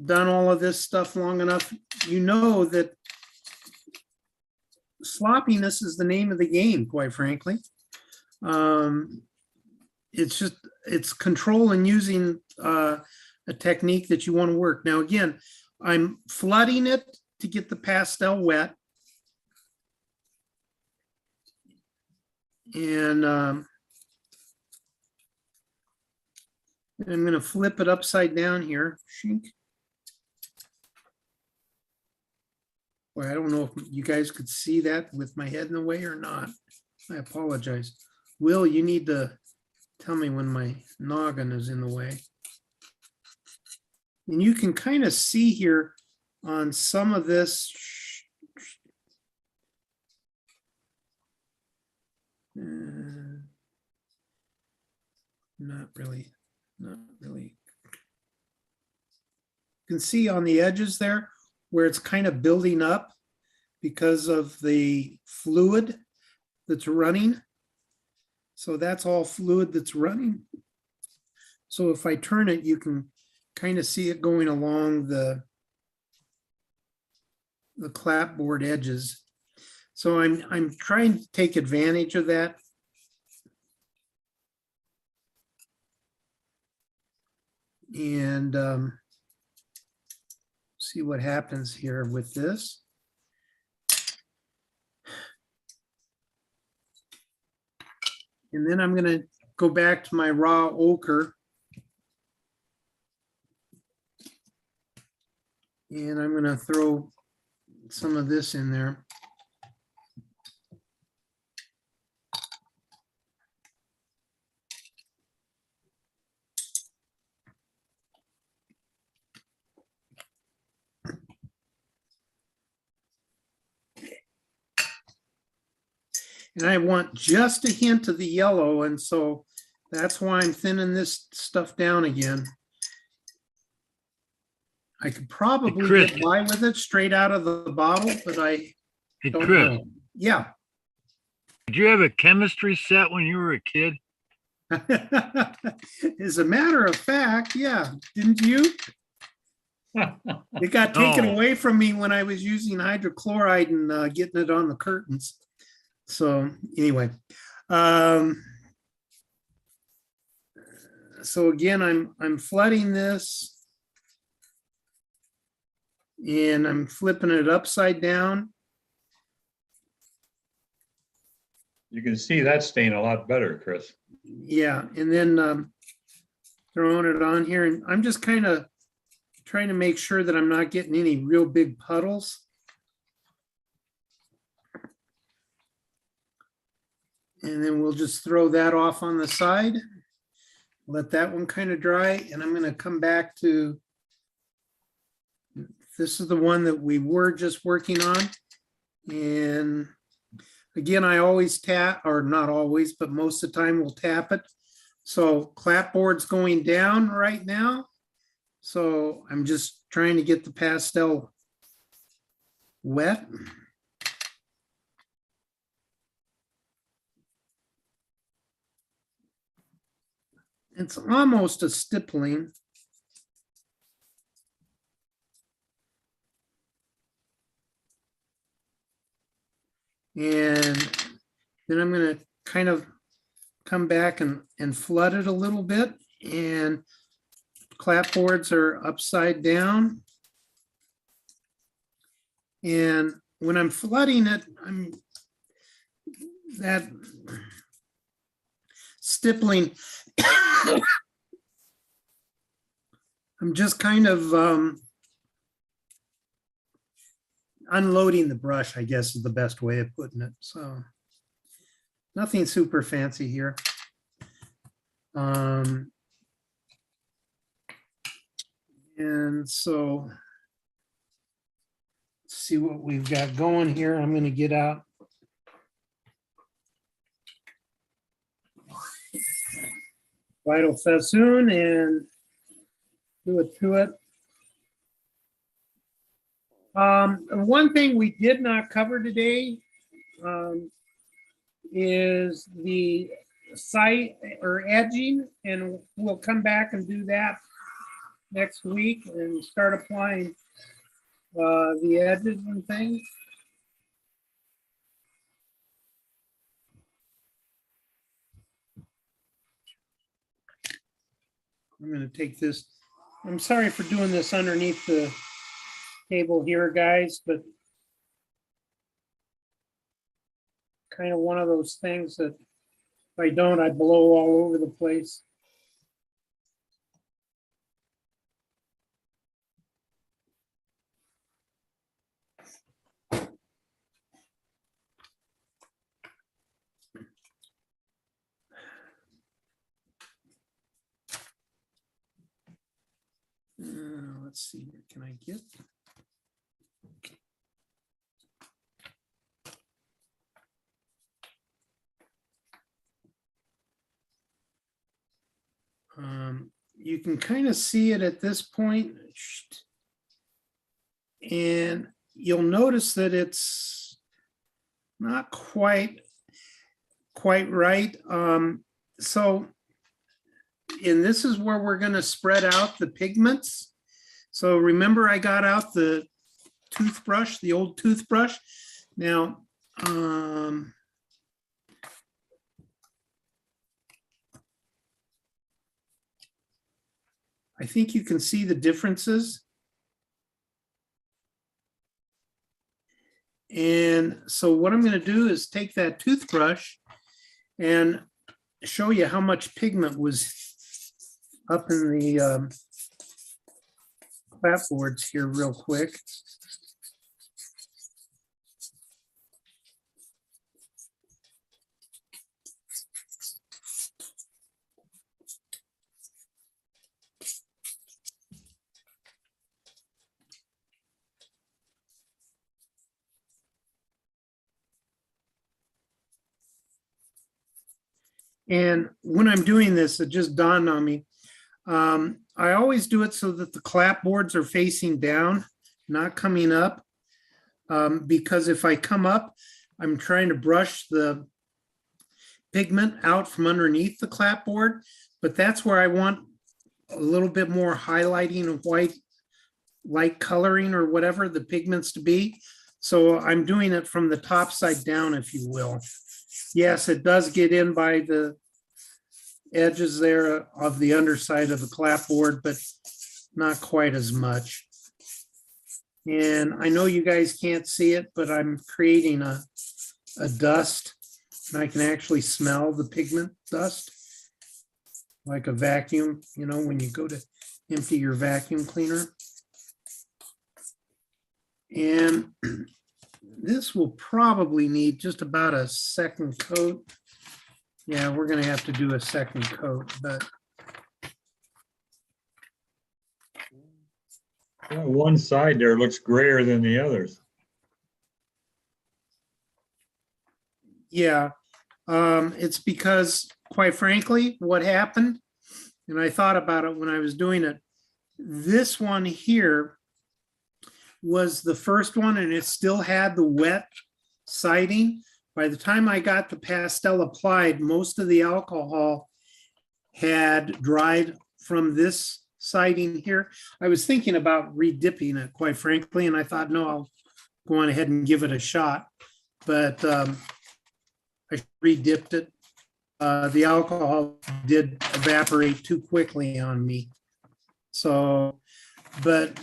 done all of this stuff long enough, you know that sloppiness is the name of the game, quite frankly. It's just, it's control and using a technique that you want to work. Now, again, I'm flooding it to get the pastel wet. And I'm going to flip it upside down here. Shink. Well, I don't know if you guys could see that with my head in the way or not. I apologize. Will, you need to tell me when my noggin is in the way. And you can kind of see here on some of this. Not really. You can see on the edges there where it's kind of building up because of the fluid that's running. So that's all fluid that's running. So if I turn it, you can kind of see it going along the clapboard edges. So I'm trying to take advantage of that. And see what happens here with this. And then I'm going to go back to my raw ochre. And I'm going to throw some of this in there. And I want just a hint of the yellow, and so that's why I'm thinning this stuff down again. I could probably Chris. get by with it straight out of the bottle, but I Hey, don't Chris, know. Yeah. did you have a chemistry set when you were a kid? As a matter of fact, yeah, didn't you? It got taken No. away from me when I was using hydrochloride and getting it on the curtains. So anyway, so again, I'm flooding this and I'm flipping it upside down. You can see that stain a lot better, Chris. Yeah, and then throwing it on here, and I'm just kind of trying to make sure that I'm not getting any real big puddles. And then we'll just throw that off on the side. Let that one kind of dry. And I'm going to come back to, this is the one that we were just working on. And again, I always tap, or not always, but most of the time we'll tap it. So clapboard's going down right now. So I'm just trying to get the pastel wet. It's almost a stippling. And then I'm going to kind of come back and flood it a little bit. And clapboards are upside down. And when I'm flooding it, that stippling, I'm just kind of unloading the brush, I guess is the best way of putting it. So nothing super fancy here. And so let's see what we've got going here. I'm gonna get out. Vital Sassoon and do it to it. One thing we did not cover today is the site or edging, and we'll come back and do that next week and start applying the edges and things. I'm going to take this. I'm sorry for doing this underneath the table here, guys, but kind of one of those things that if I don't, I blow all over the place. Let's see here. Can I get? You can kind of see it at this point, and you'll notice that it's not quite right. So, and this is where we're going to spread out the pigments. So remember, I got out the toothbrush, the old toothbrush. Now, I think you can see the differences. And so what I'm going to do is take that toothbrush and show you how much pigment was up in the clapboards here real quick. And when I'm doing this, it just dawned on me. I always do it so that the clapboards are facing down, not coming up. Because if I come up, I'm trying to brush the pigment out from underneath the clapboard, but that's where I want a little bit more highlighting of white, light coloring or whatever the pigments to be. So I'm doing it from the top side down, if you will. Yes, it does get in by the edges there of the underside of the clapboard, but not quite as much. And I know you guys can't see it, but I'm creating a dust, and I can actually smell the pigment dust like a vacuum, you know, when you go to empty your vacuum cleaner. And this will probably need just about a second coat. Yeah, we're going to have to do a second coat, but Yeah, one side there looks grayer than the others. yeah, it's because, quite frankly, what happened, and I thought about it when I was doing it, this one here was the first one, and it still had the wet siding. By the time I got the pastel applied, most of the alcohol had dried from this siding here. I was thinking about redipping it, quite frankly, and I thought, no, I'll go on ahead and give it a shot. But I redipped it. The alcohol did evaporate too quickly on me. So, but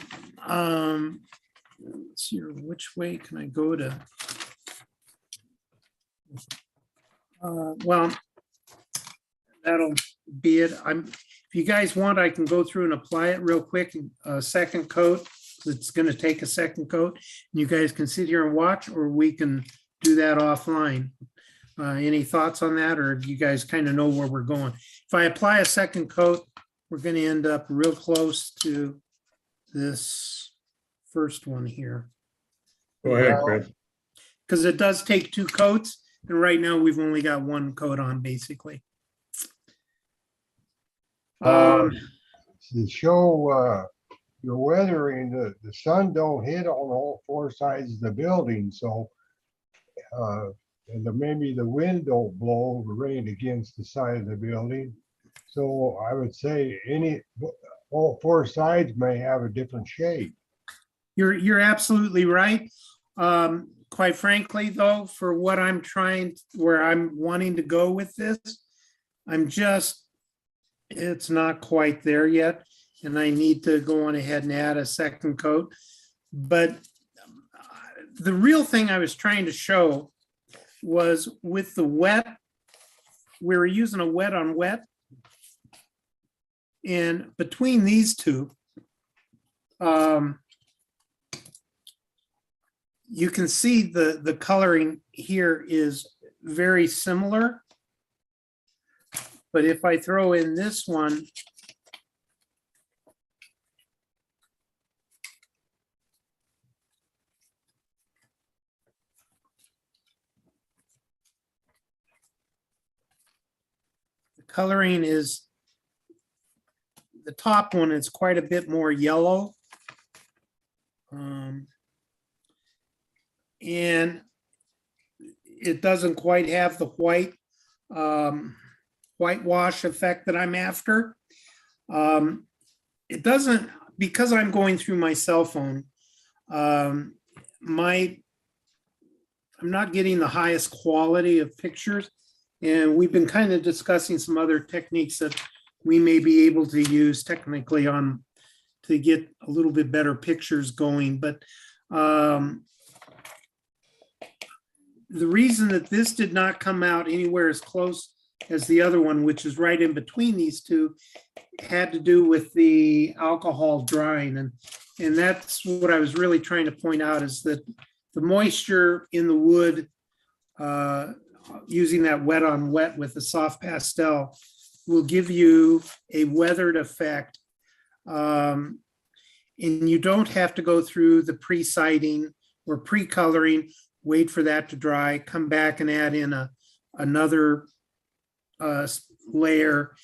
let's see, which way can I go to? Well, that'll be it. If you guys want, I can go through and apply it real quick, a second coat. It's going to take a second coat. And you guys can sit here and watch, or we can do that offline. Any thoughts on that, or do you guys kind of know where we're going? If I apply a second coat, we're going to end up real close to this first one here. Go ahead, Well, Chris. Because it does take 2 coats, and right now we've only got 1 coat on, basically. Uh, to show your weathering, the sun don't hit on all 4 sides of the building, so and maybe the wind don't blow the rain against the side of the building. So I would say all 4 sides may have a different shade. You're absolutely right. Quite frankly, though, for what where I'm wanting to go with this, it's not quite there yet. And I need to go on ahead and add a 2nd coat. But the real thing I was trying to show was with the wet, we were using a wet on wet. And between these two, you can see the coloring here is very similar. But if I throw in this one, the coloring is, the top one is quite a bit more yellow. And it doesn't quite have the whitewash effect that I'm after. It doesn't, because I'm going through my cell phone, I'm not getting the highest quality of pictures. And we've been kind of discussing some other techniques that we may be able to use technically to get a little bit better pictures going. But the reason that this did not come out anywhere as close as the other one, which is right in between these two, had to do with the alcohol drying. And that's what I was really trying to point out, is that the moisture in the wood, using that wet on wet with a soft pastel, will give you a weathered effect. And you don't have to go through the pre-siding or pre-coloring, wait for that to dry, come back and add in another layer.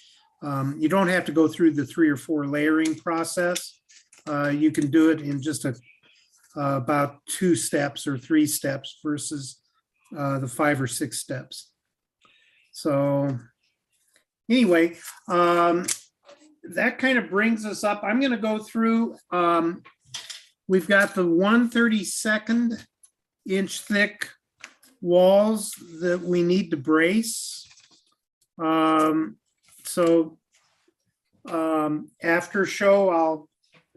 You don't have to go through the 3 or 4 layering process. You can do it in just about 2 steps or 3 steps versus the 5 or 6 steps. So anyway, that kind of brings us up. I'm going to go through, we've got the 1/32 inch thick walls that we need to brace. After show, I'll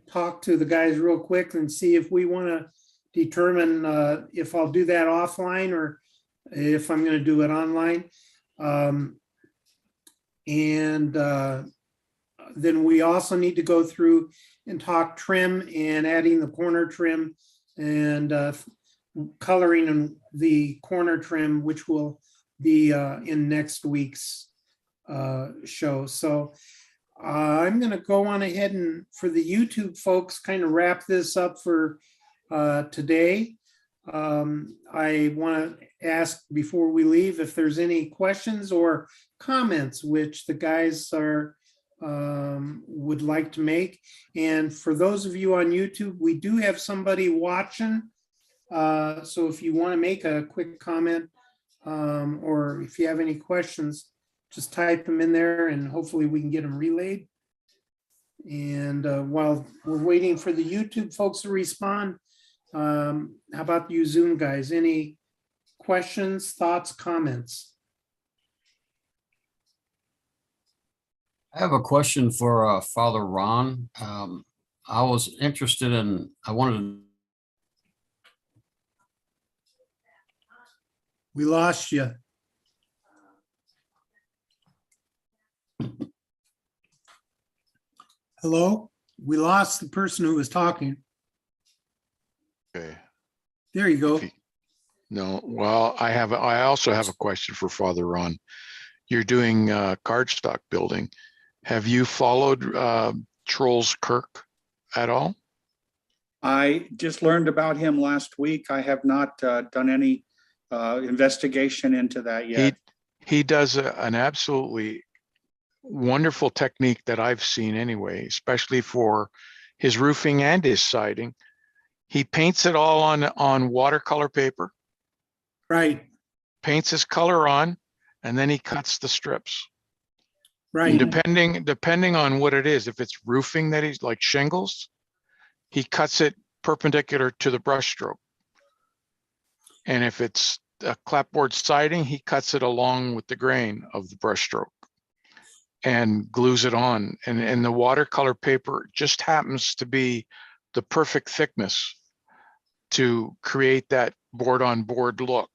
talk to the guys real quick and see if we want to determine if I'll do that offline or if I'm going to do it online. Then we also need to go through and talk trim and adding the corner trim and coloring in the corner trim, which will be in next week's show. So I'm going to go on ahead and, for the YouTube folks, kind of wrap this up for today. I want to ask before we leave if there's any questions or comments which the guys would like to make. And for those of you on YouTube, we do have somebody watching. So if you want to make a quick comment or if you have any questions, just type them in there and hopefully we can get them relayed. And while we're waiting for the YouTube folks to respond, how about you Zoom guys? Any questions, thoughts, comments? I have a question for Father Ron. I was interested in, I wanted to. We lost you. Hello? We lost the person who was talking. Okay. There you go. No, well, I also have a question for Father Ron. You're doing cardstock building. Have you followed Trolls Kirk at all? I just learned about him last week. I have not done any investigation into that yet. He does an absolutely wonderful technique that I've seen anyway, especially for his roofing and his siding. He paints it all on watercolor paper, Right, paints his color on, and then he cuts the strips. right. Depending on what it is, if it's roofing that he's like shingles, he cuts it perpendicular to the brush stroke. And if it's a clapboard siding, he cuts it along with the grain of the brush stroke and glues it on. And the watercolor paper just happens to be the perfect thickness to create that board on board look.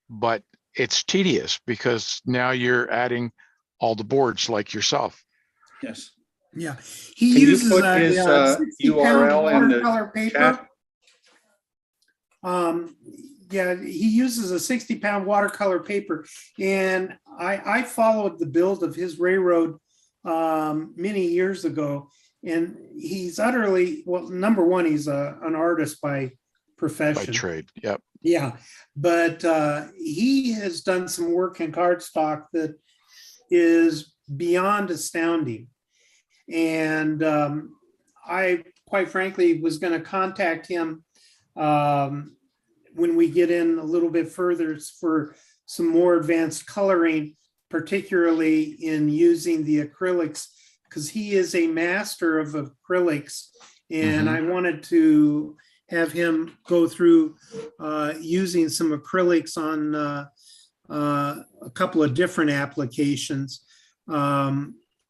But it's tedious because now you're adding all the boards like yourself. Yes. Yeah, he Can you uses put a his 60-pound URL in the watercolor paper. chat? Yeah, he uses a 60-pound watercolor paper, and I followed the build of his railroad many years ago, and he's utterly, well, number one, he's an artist by By profession. trade. Yep. Yeah, but he has done some work in cardstock that is beyond astounding. And I, quite frankly, was going to contact him when we get in a little bit further for some more advanced coloring, particularly in using the acrylics, because he is a master of acrylics. And I wanted to have him go through using some acrylics on a couple of different applications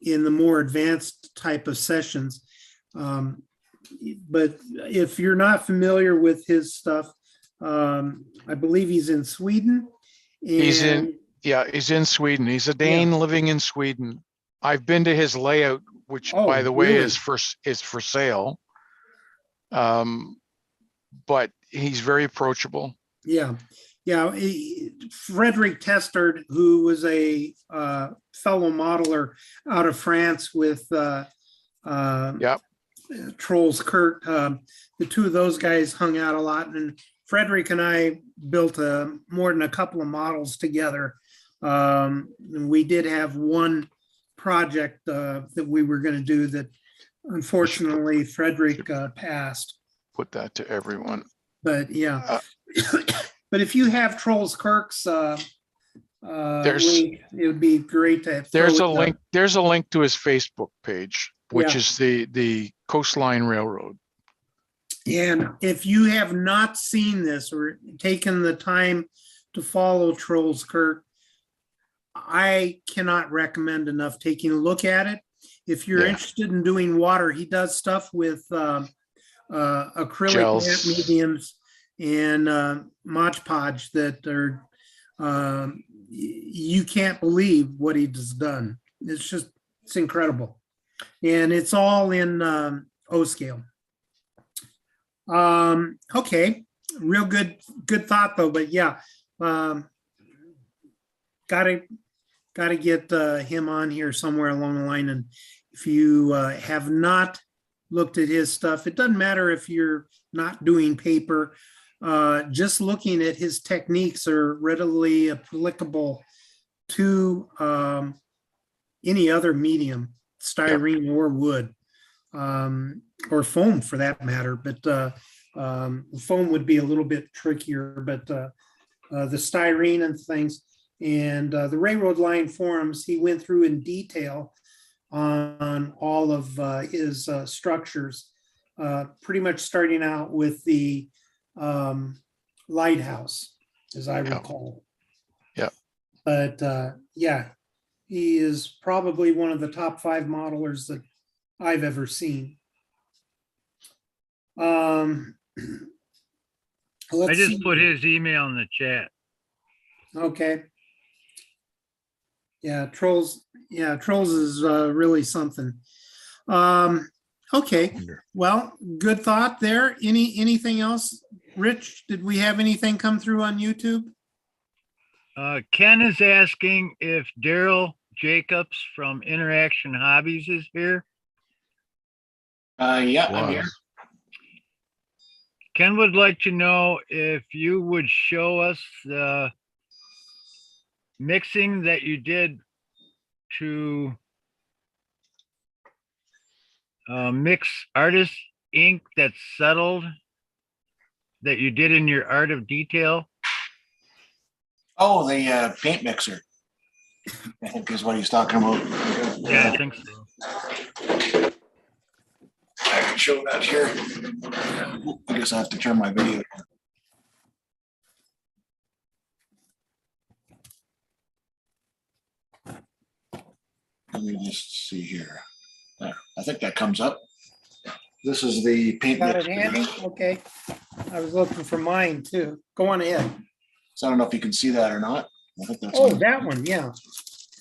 in the more advanced type of sessions. But if you're not familiar with his stuff, I believe he's in Sweden. He's in Sweden. He's a Dane living in Sweden. I've been to his layout, which by the way is for sale. But he's very approachable. Yeah. Frederick Testard, who was a fellow modeler out of France with Trolls Kurt, the two of those guys hung out a lot, and Frederick and I built more than a couple of models together. And we did have one project that we were going to do that unfortunately Frederick passed. Put that to everyone. But yeah. But if you have Trolls Kirk's link, it would be great to have. There's a link to his Facebook page, which is the Coastline Railroad. And if you have not seen this or taken the time to follow Trolls Kirk, I cannot recommend enough taking a look at it. If you're interested in doing water, he does stuff with acrylic matte mediums and Mod Podge that are, you can't believe what he has done. It's incredible. And it's all in O scale. Okay, real good thought though, but yeah, gotta get him on here somewhere along the line. And if you have not looked at his stuff, it doesn't matter if you're not doing paper, just looking at his techniques are readily applicable to any other medium, styrene or wood, or foam for that matter. But foam would be a little bit trickier, but the styrene and things. And the Railroad Line forums, he went through in detail on all of his structures, pretty much starting out with the lighthouse, as I recall. Yeah. But yeah, he is probably one of the top 5 modelers that I've ever seen. I just put his email in the chat. Okay. Yeah, Trolls is really something. Okay, well, good thought there. Anything else? Rich, did we have anything come through on YouTube? Ken is asking if Daryl Jacobs from Interaction Hobbies is here. Yeah, I'm here. Ken would like to know if you would show us the mixing that you did to mix artist ink that's settled that you did in your art of detail. Oh, the paint mixer, I think is what he's talking about. Yeah, I think so. I can show that here. I guess I have to turn my video. Let me just see here. There, I think that comes up. This is the paint Got it mixer. handy? Okay. I was looking for mine too. Go on ahead. So I don't know if you can see that or not. I think that's Oh, on. that one, yeah.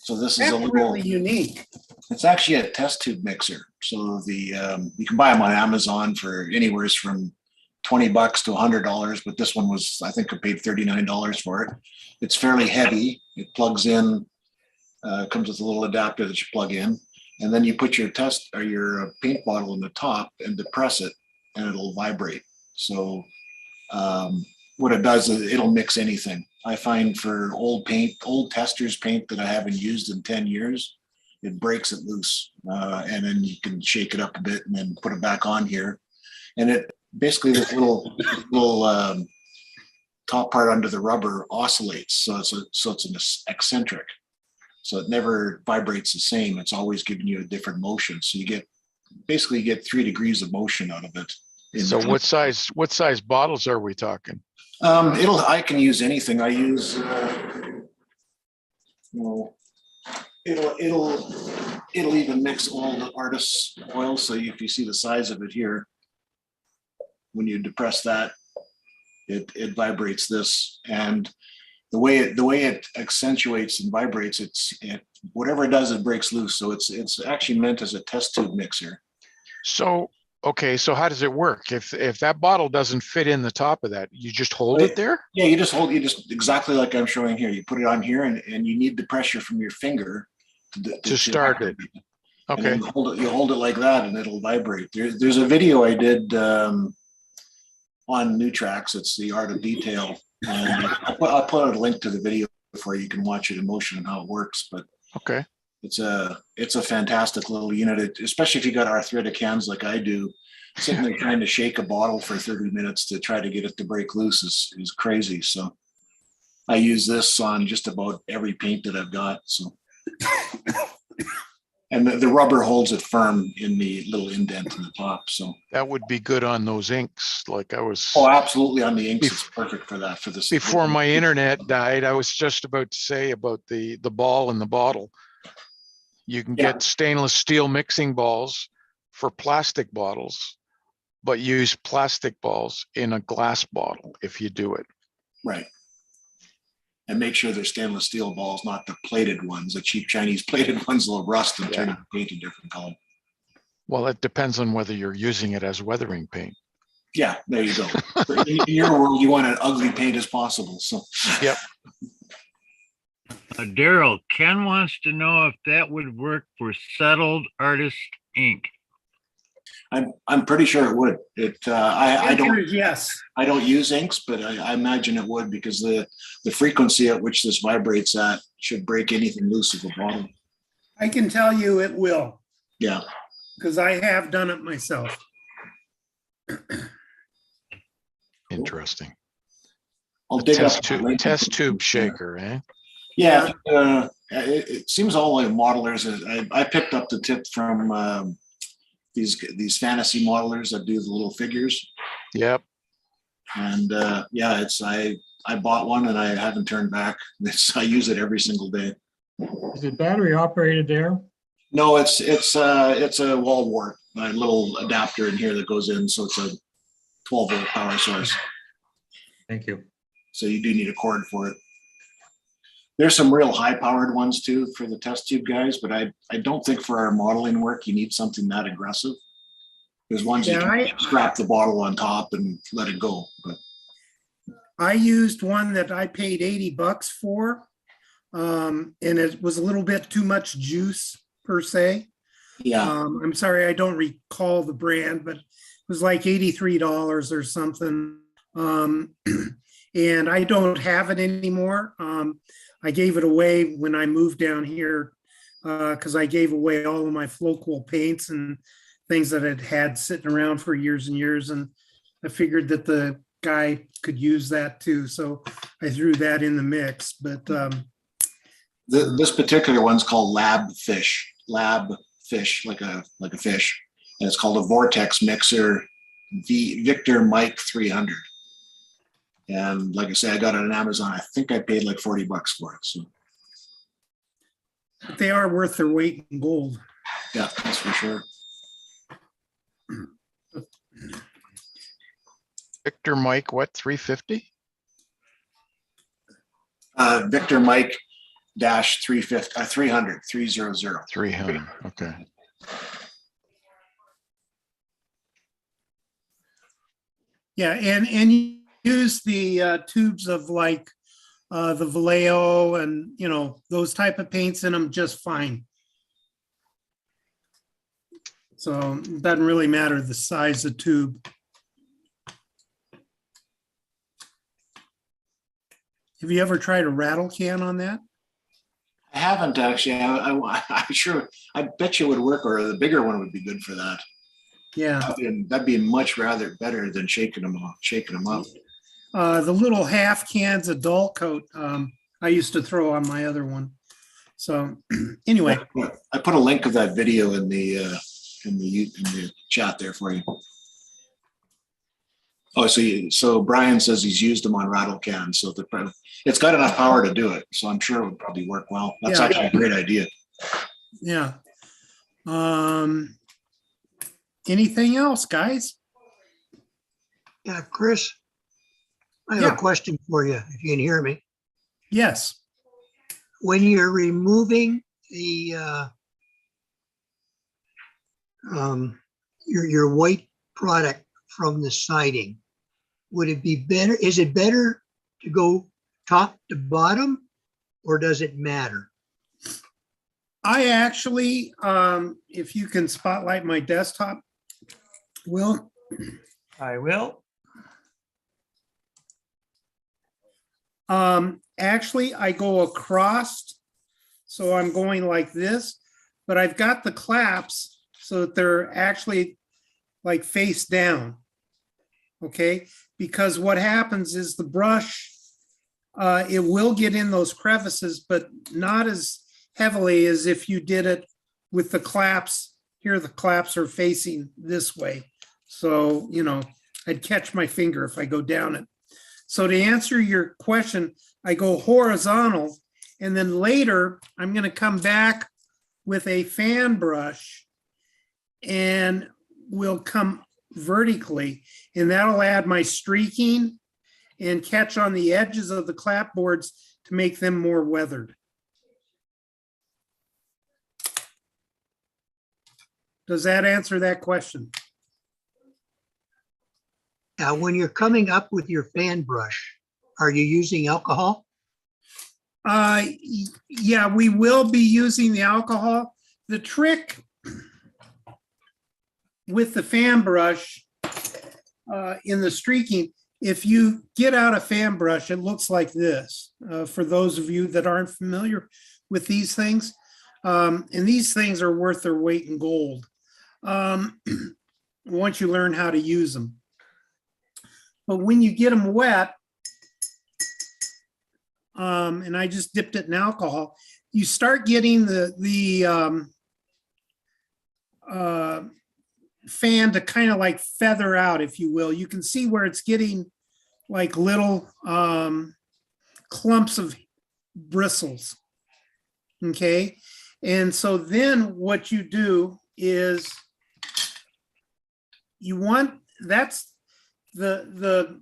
So this is That's a little, really unique. it's actually a test tube mixer. So the you can buy them on Amazon for anywhere from $20 to $100, but this one was, I think I paid $39 for it. It's fairly heavy. It plugs in, comes with a little adapter that you plug in, and then you put your test or your paint bottle in the top and depress it, and it'll vibrate. So what it does is it'll mix anything. I find for old paint, old testers paint that I haven't used in 10 years, it breaks it loose. And then you can shake it up a bit and then put it back on here. And it basically, this little top part under the rubber oscillates. So it's an eccentric. So it never vibrates the same. It's always giving you a different motion. So you get, basically you get 3 degrees of motion out of it. So what size bottles are we talking? I can use anything. I use, it'll even mix all the artist's oil. So if you see the size of it here, when you depress that, it vibrates this. And the way it accentuates and vibrates, whatever it does, it breaks loose. So it's actually meant as a test tube mixer. So, okay, so how does it work? If that bottle doesn't fit in the top of that, you just hold it there? Yeah, you just exactly like I'm showing here. You put it on here and you need the pressure from your finger to start it. Okay. You hold it like that and it'll vibrate. There's a video I did on New Tracks. It's the art of detail. And I'll put out a link to the video for you can watch it in motion and how it works. But okay. It's a fantastic little unit, especially if you got arthritic hands like I do. Sitting there trying to shake a bottle for 30 minutes to try to get it to break loose is crazy. So I use this on just about every paint that I've got. So, and the rubber holds it firm in the little indent in the top. So that would be good on those inks. Like I was. Oh, absolutely. On the inks, it's perfect for that. For this. Before my internet died, I was just about to say about the ball and the bottle. You can get stainless steel mixing balls for plastic bottles, but use plastic balls in a glass bottle if you do it. Right. And make sure they're stainless steel balls, not the plated ones. The cheap Chinese plated ones will rust and turn into paint a different color. Well, it depends on whether you're using it as weathering paint. Yeah, there you go. In your world, you want an ugly paint as possible. So. Yep. Daryl, Ken wants to know if that would work for settled artist ink. I'm pretty sure it would. I don't. Yes. I don't use inks, but I imagine it would because the frequency at which this vibrates at should break anything loose of the bottle. I can tell you it will. Yeah. Because I have done it myself. Interesting. I'll dig test tube shaker, eh? Yeah, it seems all like modelers. I picked up the tip from these fantasy modelers that do the little figures. Yep. And yeah, I bought one and I haven't turned back. I use it every single day. Is it battery operated there? No, it's a wall wart, a little adapter in here that goes in, so it's a 12-volt power source. Thank you. So you do need a cord for it. There's some real high-powered ones too for the test tube guys, but I don't think for our modeling work you need something that aggressive. There's ones you can strap the bottle on top and let it go. But I used one that I paid $80 for, and it was a little bit too much juice per se. Yeah. I'm sorry, I don't recall the brand, but was like $83 or something. And I don't have it anymore. I gave it away when I moved down here because I gave away all of my Flowquil paints and things that I'd had sitting around for years and years. And I figured that the guy could use that too. So I threw that in the mix. But This particular one's called lab fish, like a fish. And it's called a Vortex Mixer Victor Mike 300. And like I say, I got it on Amazon. I think I paid like $40 for it. So but they are worth their weight in gold. yeah, that's for sure. Victor Mike, what, 350? Victor Mike dash 350, 300, 300. 300, okay. Yeah, and you use the tubes of like the Vallejo and, you know, those type of paints in them just fine. So it doesn't really matter the size of tube. Have you ever tried a rattle can on that? I haven't actually. I'm sure. I bet you it would work, or the bigger one would be good for that. Yeah. That'd be much rather better than shaking them up. The little half cans of dull coat I used to throw on my other one. So anyway. I put a link of that video in the chat there for you. Oh, so Brian says he's used them on rattle cans, so it's got enough power to do it. So I'm sure it would probably work well. That's actually a great idea. Yeah. Anything else, guys? Yeah, Chris, I have Yeah. a question for you, if you can hear me. Yes. When you're removing the your white product from the siding, would it be better? Is it better to go top to bottom, or does it matter? I actually, if you can spotlight my desktop, Will. I will. Actually, I go across, so I'm going like this, but I've got the claps so that they're actually like face down. Okay, because what happens is the brush, it will get in those crevices, but not as heavily as if you did it with the claps. Here, the claps are facing this way. So, you know, I'd catch my finger if I go down it. So to answer your question, I go horizontal, and then later I'm going to come back with a fan brush and we'll come vertically, and that'll add my streaking and catch on the edges of the clapboards to make them more weathered. Does that answer that question? Now, when you're coming up with your fan brush, are you using alcohol? Yeah, we will be using the alcohol. The trick with the fan brush in the streaking, if you get out a fan brush, it looks like this. For those of you that aren't familiar with these things, and these things are worth their weight in gold once you learn how to use them. But when you get them wet, and I just dipped it in alcohol, you start getting the fan to kind of like feather out, if you will. You can see where it's getting like little clumps of bristles. Okay. And so then what you do is you want, that's the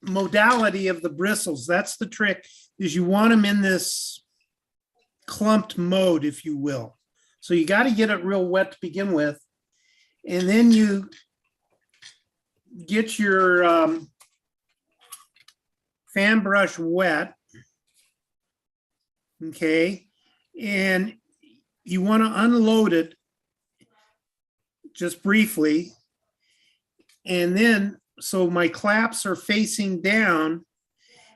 modality of the bristles. That's the trick, is you want them in this clumped mode, if you will. So you got to get it real wet to begin with. And then you get your fan brush wet. Okay. And you want to unload it just briefly. And then, so my claps are facing down,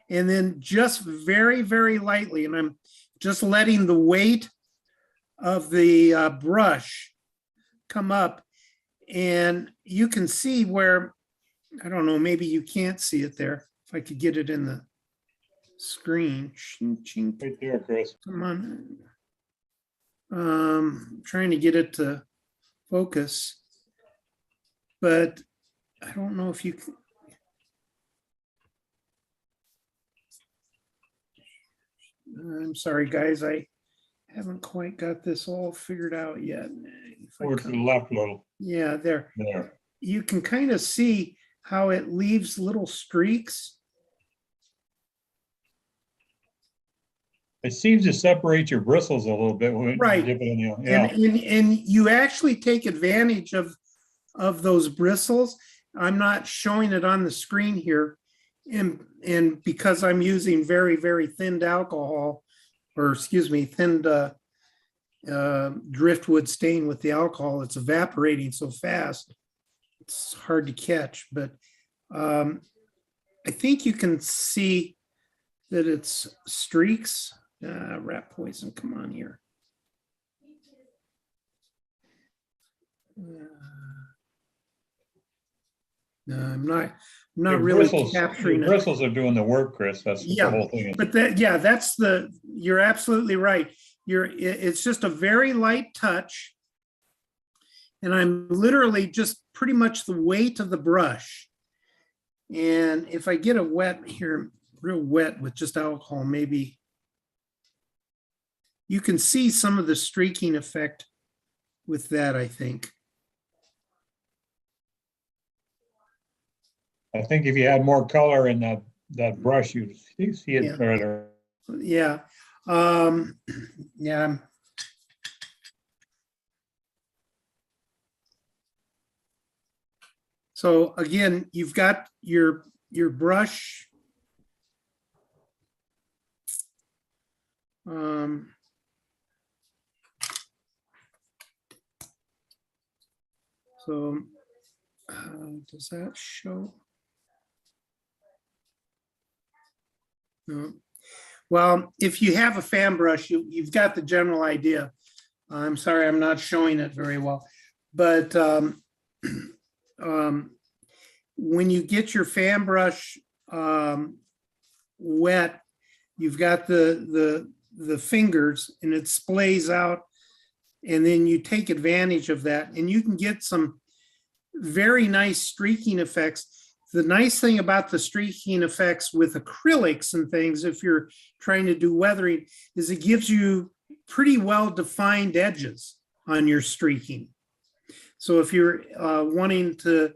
and then just very, very lightly, and I'm just letting the weight of the brush come up, and you can see where, I don't know, maybe you can't see it there. If I could get it in the screen. Ching, ching. Right there, Chris. Come on. Trying to get it to focus, but I don't know if you can. I'm sorry, guys. I haven't quite got this all figured out yet. If I Or to the come- left a little. Yeah, there. There. You can kind of see how it leaves little streaks. It seems to separate your bristles a little bit when you Right. dip it in the, And, yeah. and you actually take advantage of those bristles. I'm not showing it on the screen here. And because I'm using very, very thinned alcohol, or excuse me, thinned driftwood stain with the alcohol, it's evaporating so fast. It's hard to catch, but I think you can see that it's streaks. Rat poison, come on here. No, I'm not Your really bristles- capturing your it. bristles are doing the work, Chris. That's what the Yeah, whole thing is. But that, yeah, that's you're absolutely right. It's just a very light touch. And I'm literally just pretty much the weight of the brush. And if I get it wet here, real wet with just alcohol, maybe you can see some of the streaking effect with that, I think. I think if you had more color in that brush, you'd see it Yeah. better. Yeah. Yeah. So again, you've got your brush. So does that show? No. Well, if you have a fan brush, you've got the general idea. I'm sorry, I'm not showing it very well, but when you get your fan brush wet, you've got the fingers and it splays out, and then you take advantage of that, and you can get some very nice streaking effects. The nice thing about the streaking effects with acrylics and things, if you're trying to do weathering, is it gives you pretty well defined edges on your streaking. So if you're wanting to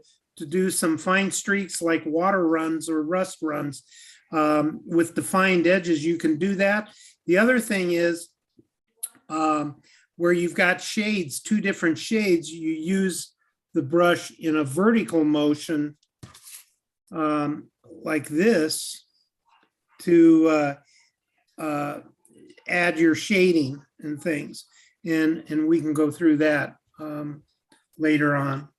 do some fine streaks like water runs or rust runs with defined edges, you can do that. The other thing is where you've got shades, two different shades, you use the brush in a vertical motion like this to add your shading and things. And we can go through that later on.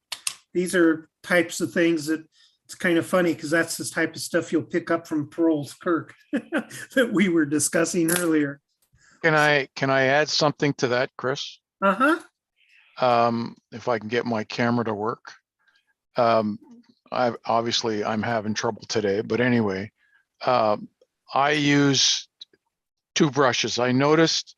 These are types of things that it's kind of funny because that's the type of stuff you'll pick up from Pearl's Kirk that we were discussing earlier. Can I add something to that, Chris? Uh-huh. If I can get my camera to work. I'm having trouble today, but anyway, I use two brushes. I noticed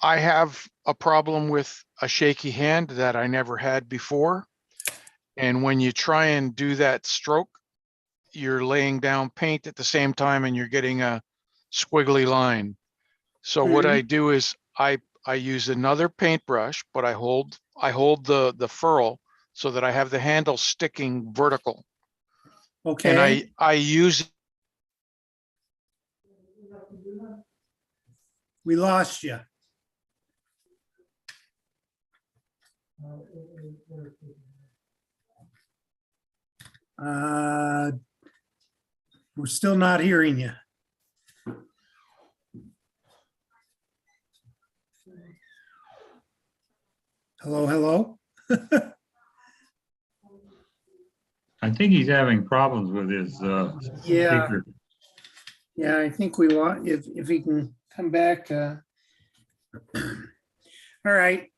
I have a problem with a shaky hand that I never had before. And when you try and do that stroke, you're laying down paint at the same time and you're getting a squiggly line. So what I do is I use another paintbrush, but I hold the ferrule so that I have the handle sticking vertical. Okay. And I use. We lost you. We're still not hearing you. Hello, hello. I think he's having problems with his Yeah, speaker. yeah, I think we want, if he can come back. All right.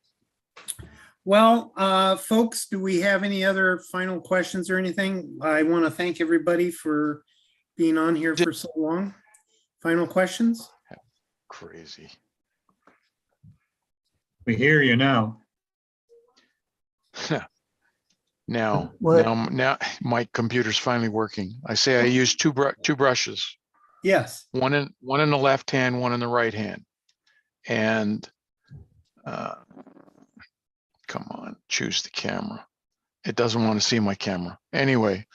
Well, folks, do we have any other final questions or anything? I want to thank everybody for being on here for so long. Final questions? Crazy. We hear you now. Now, What? now my computer's finally working. I say I use two brushes, Yes. one in the left hand, one in the right hand. And come on, choose the camera. It doesn't want to see my camera. Anyway,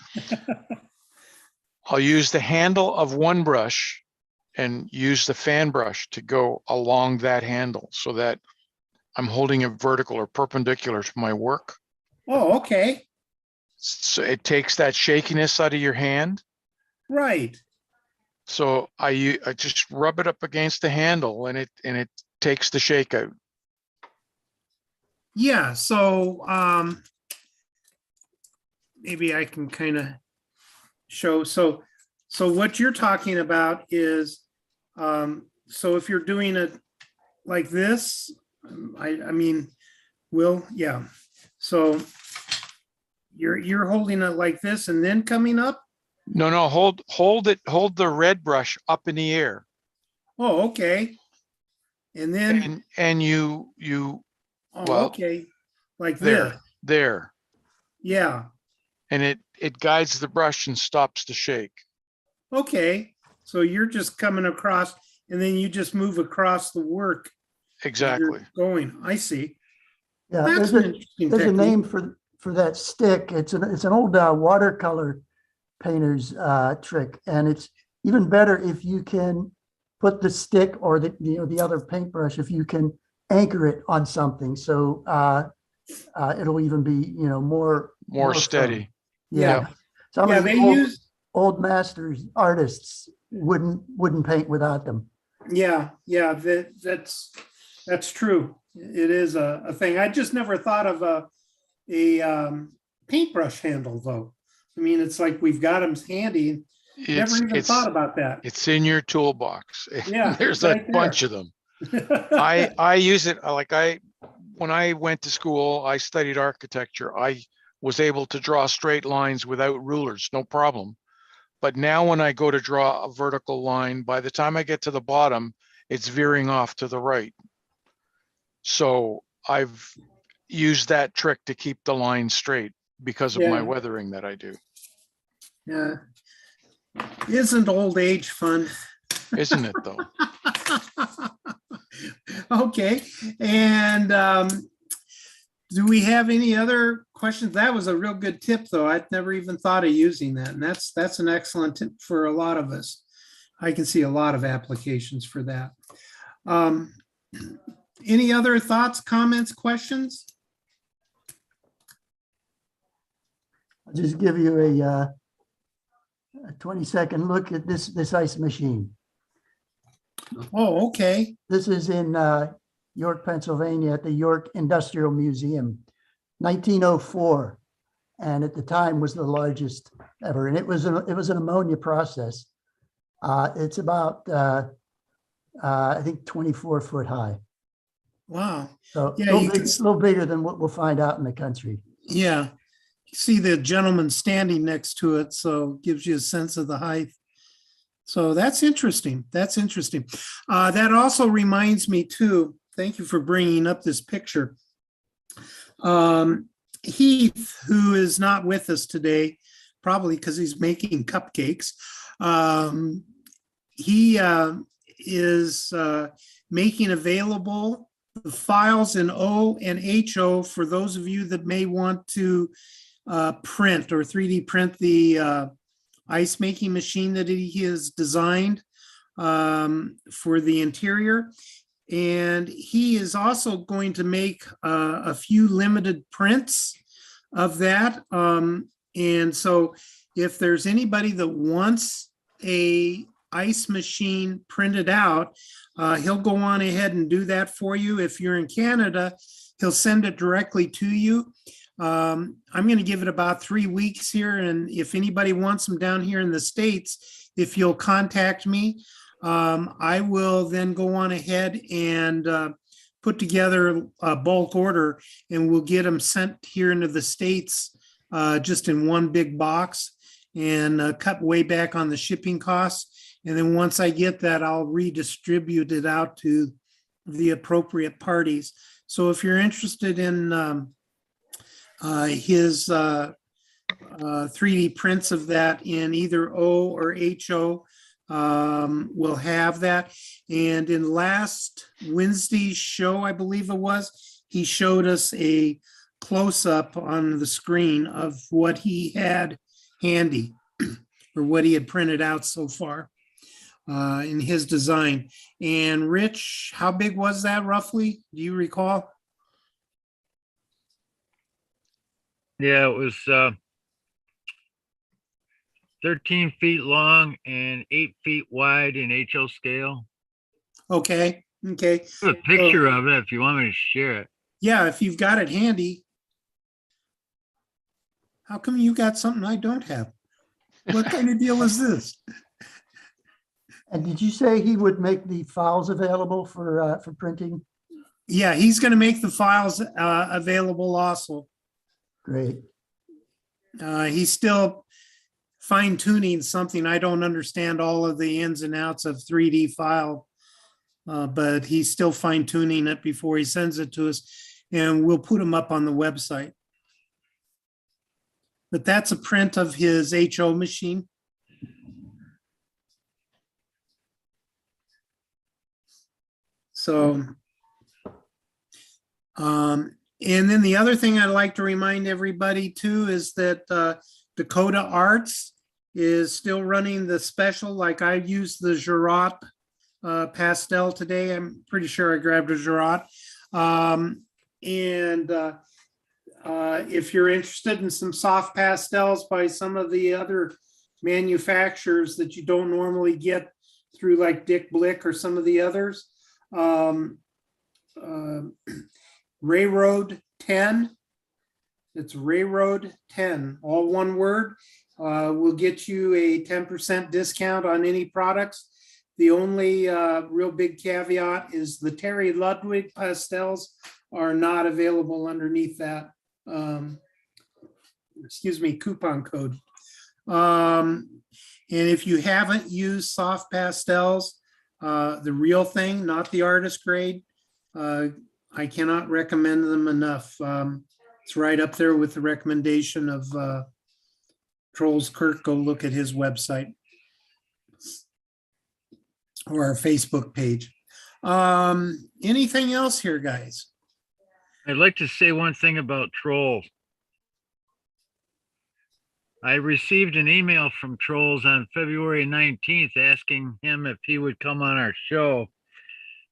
I'll use the handle of one brush and use the fan brush to go along that handle so that I'm holding it vertical or perpendicular to my work. Oh, okay. So it takes that shakiness out of your hand. Right. So I just rub it up against the handle and it takes the shake out. Yeah, so maybe I can kind of show. So what you're talking about is, so if you're doing it like this, I mean, yeah. So you're holding it like this and then coming up? No, hold the red brush up in the air. Oh, okay. And then, And you oh, well, okay, like this. there. Yeah, And it guides the brush and stops the shake. okay. So you're just coming across and then you just move across the work. as Exactly. you're Going, I see. Yeah, That's an interesting there's a technique. name for that stick. It's an old watercolor painter's trick, and it's even better if you can put the stick or the other paintbrush, if you can anchor it on something, so it'll even be more Steady. firm. Yeah. Yep. Some Yeah, of the they use, old masters artists wouldn't paint without them. yeah, that's true. It is a thing. I just never thought of a paintbrush handle though. I mean, it's like we've got them handy. Never even thought about that. It's in your toolbox. Yeah, There's it's a right there. bunch of them. I use it when I went to school, I studied architecture. I was able to draw straight lines without rulers, no problem. But now when I go to draw a vertical line, by the time I get to the bottom, it's veering off to the right. So I've used that trick to keep the line straight because of my Yeah. weathering that I do. Yeah. Isn't old age fun? Isn't it though? Okay, and do we have any other questions? That was a real good tip, though. I'd never even thought of using that, and that's an excellent tip for a lot of us. I can see a lot of applications for that. Any other thoughts, comments, questions? I'll just give you a 20-second look at this ice machine. Oh, okay. This is in York, Pennsylvania, at the York Industrial Museum, 1904, and at the time was the largest ever. And it was an ammonia process. It's about I think 24 foot high. Wow. So Yeah, a you can little bigger than what we'll find out in the country. Yeah, you see the gentleman standing next to it, so it gives you a sense of the height. So that's interesting. That's interesting. That also reminds me too, thank you for bringing up this picture. Heath, who is not with us today, probably because he's making cupcakes, he is making available the files in O and HO for those of you that may want to print or 3D print the ice making machine that he has designed for the interior. And he is also going to make a few limited prints of that. And so if there's anybody that wants a ice machine printed out, he'll go on ahead and do that for you. If you're in Canada, he'll send it directly to you. I'm going to give it about 3 weeks here. And if anybody wants them down here in the States, if you'll contact me, I will then go on ahead and put together a bulk order, and we'll get them sent here into the States just in one big box, and cut way back on the shipping costs. And then once I get that, I'll redistribute it out to the appropriate parties. So if you're interested in his 3D prints of that in either O or HO, we'll have that. And in last Wednesday's show, I believe it was, he showed us a close-up on the screen of what he had handy or what he had printed out so far in his design. And Rich, how big was that roughly? Do you recall? Yeah, it was 13 feet long and 8 feet wide in HO scale. Okay, okay. There's a picture of it if you want me to share it. Yeah, if you've got it handy. How come you got something I don't have? What kind of deal is this? And did you say he would make the files available for printing? Yeah, he's going to make the files available also. Great. He's still fine tuning something. I don't understand all of the ins and outs of 3D file, but he's still fine tuning it before he sends it to us, and we'll put them up on the website. But that's a print of his HO machine. So, and then the other thing I'd like to remind everybody too is that Dakota Arts is still running the special. Like I used the Giraud pastel today. I'm pretty sure I grabbed a Giraud. If you're interested in some soft pastels by some of the other manufacturers that you don't normally get through like Dick Blick or some of the others, Railroad 10, it's Railroad 10, all one word, will get you a 10% discount on any products. The only real big caveat is the Terry Ludwig pastels are not available underneath that coupon code. And if you haven't used soft pastels, the real thing, not the artist grade, I cannot recommend them enough. It's right up there with the recommendation of Trolls Kirk. Go look at his website or our Facebook page. Anything else here, guys? I'd like to say one thing about Trolls. I received an email from Trolls on February 19th asking him if he would come on our show,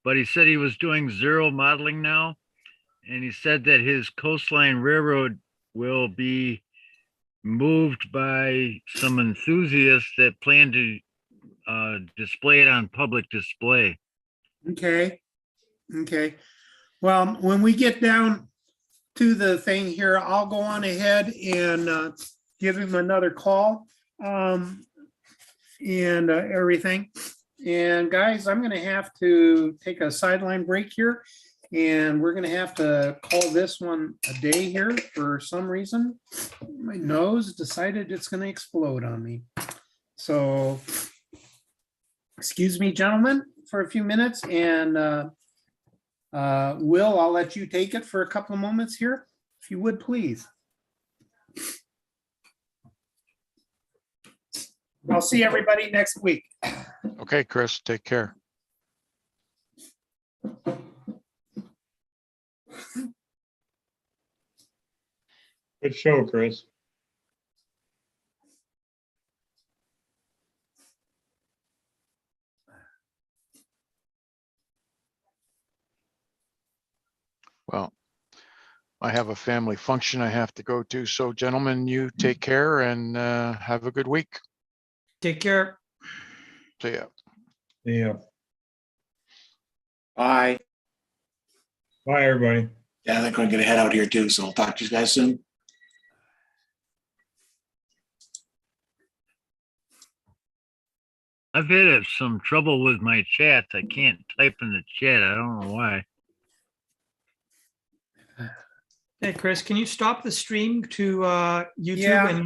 but he said he was doing zero modeling now, and he said that his Coastline Railroad will be moved by some enthusiasts that plan to display it on public display. Okay. Okay. Well, when we get down to the thing here, I'll go on ahead and give him another call and everything. And guys, I'm going to have to take a sideline break here, and we're going to have to call this one a day here for some reason. My nose decided it's going to explode on me. So excuse me, gentlemen, for a few minutes, and Will, I'll let you take it for a couple of moments here, if you would, please. I'll see everybody next week. Okay, Chris, take care. Good show, Chris. Well, I have a family function I have to go to. So gentlemen, you take care and have a good week. Take care. See ya. Yeah. Bye. Bye, everybody. Yeah, they're going to get a head out here too. So I'll talk to you guys soon. I've had some trouble with my chat. I can't type in the chat. I don't know why. Hey, Chris, can you stop the stream to YouTube Yeah. and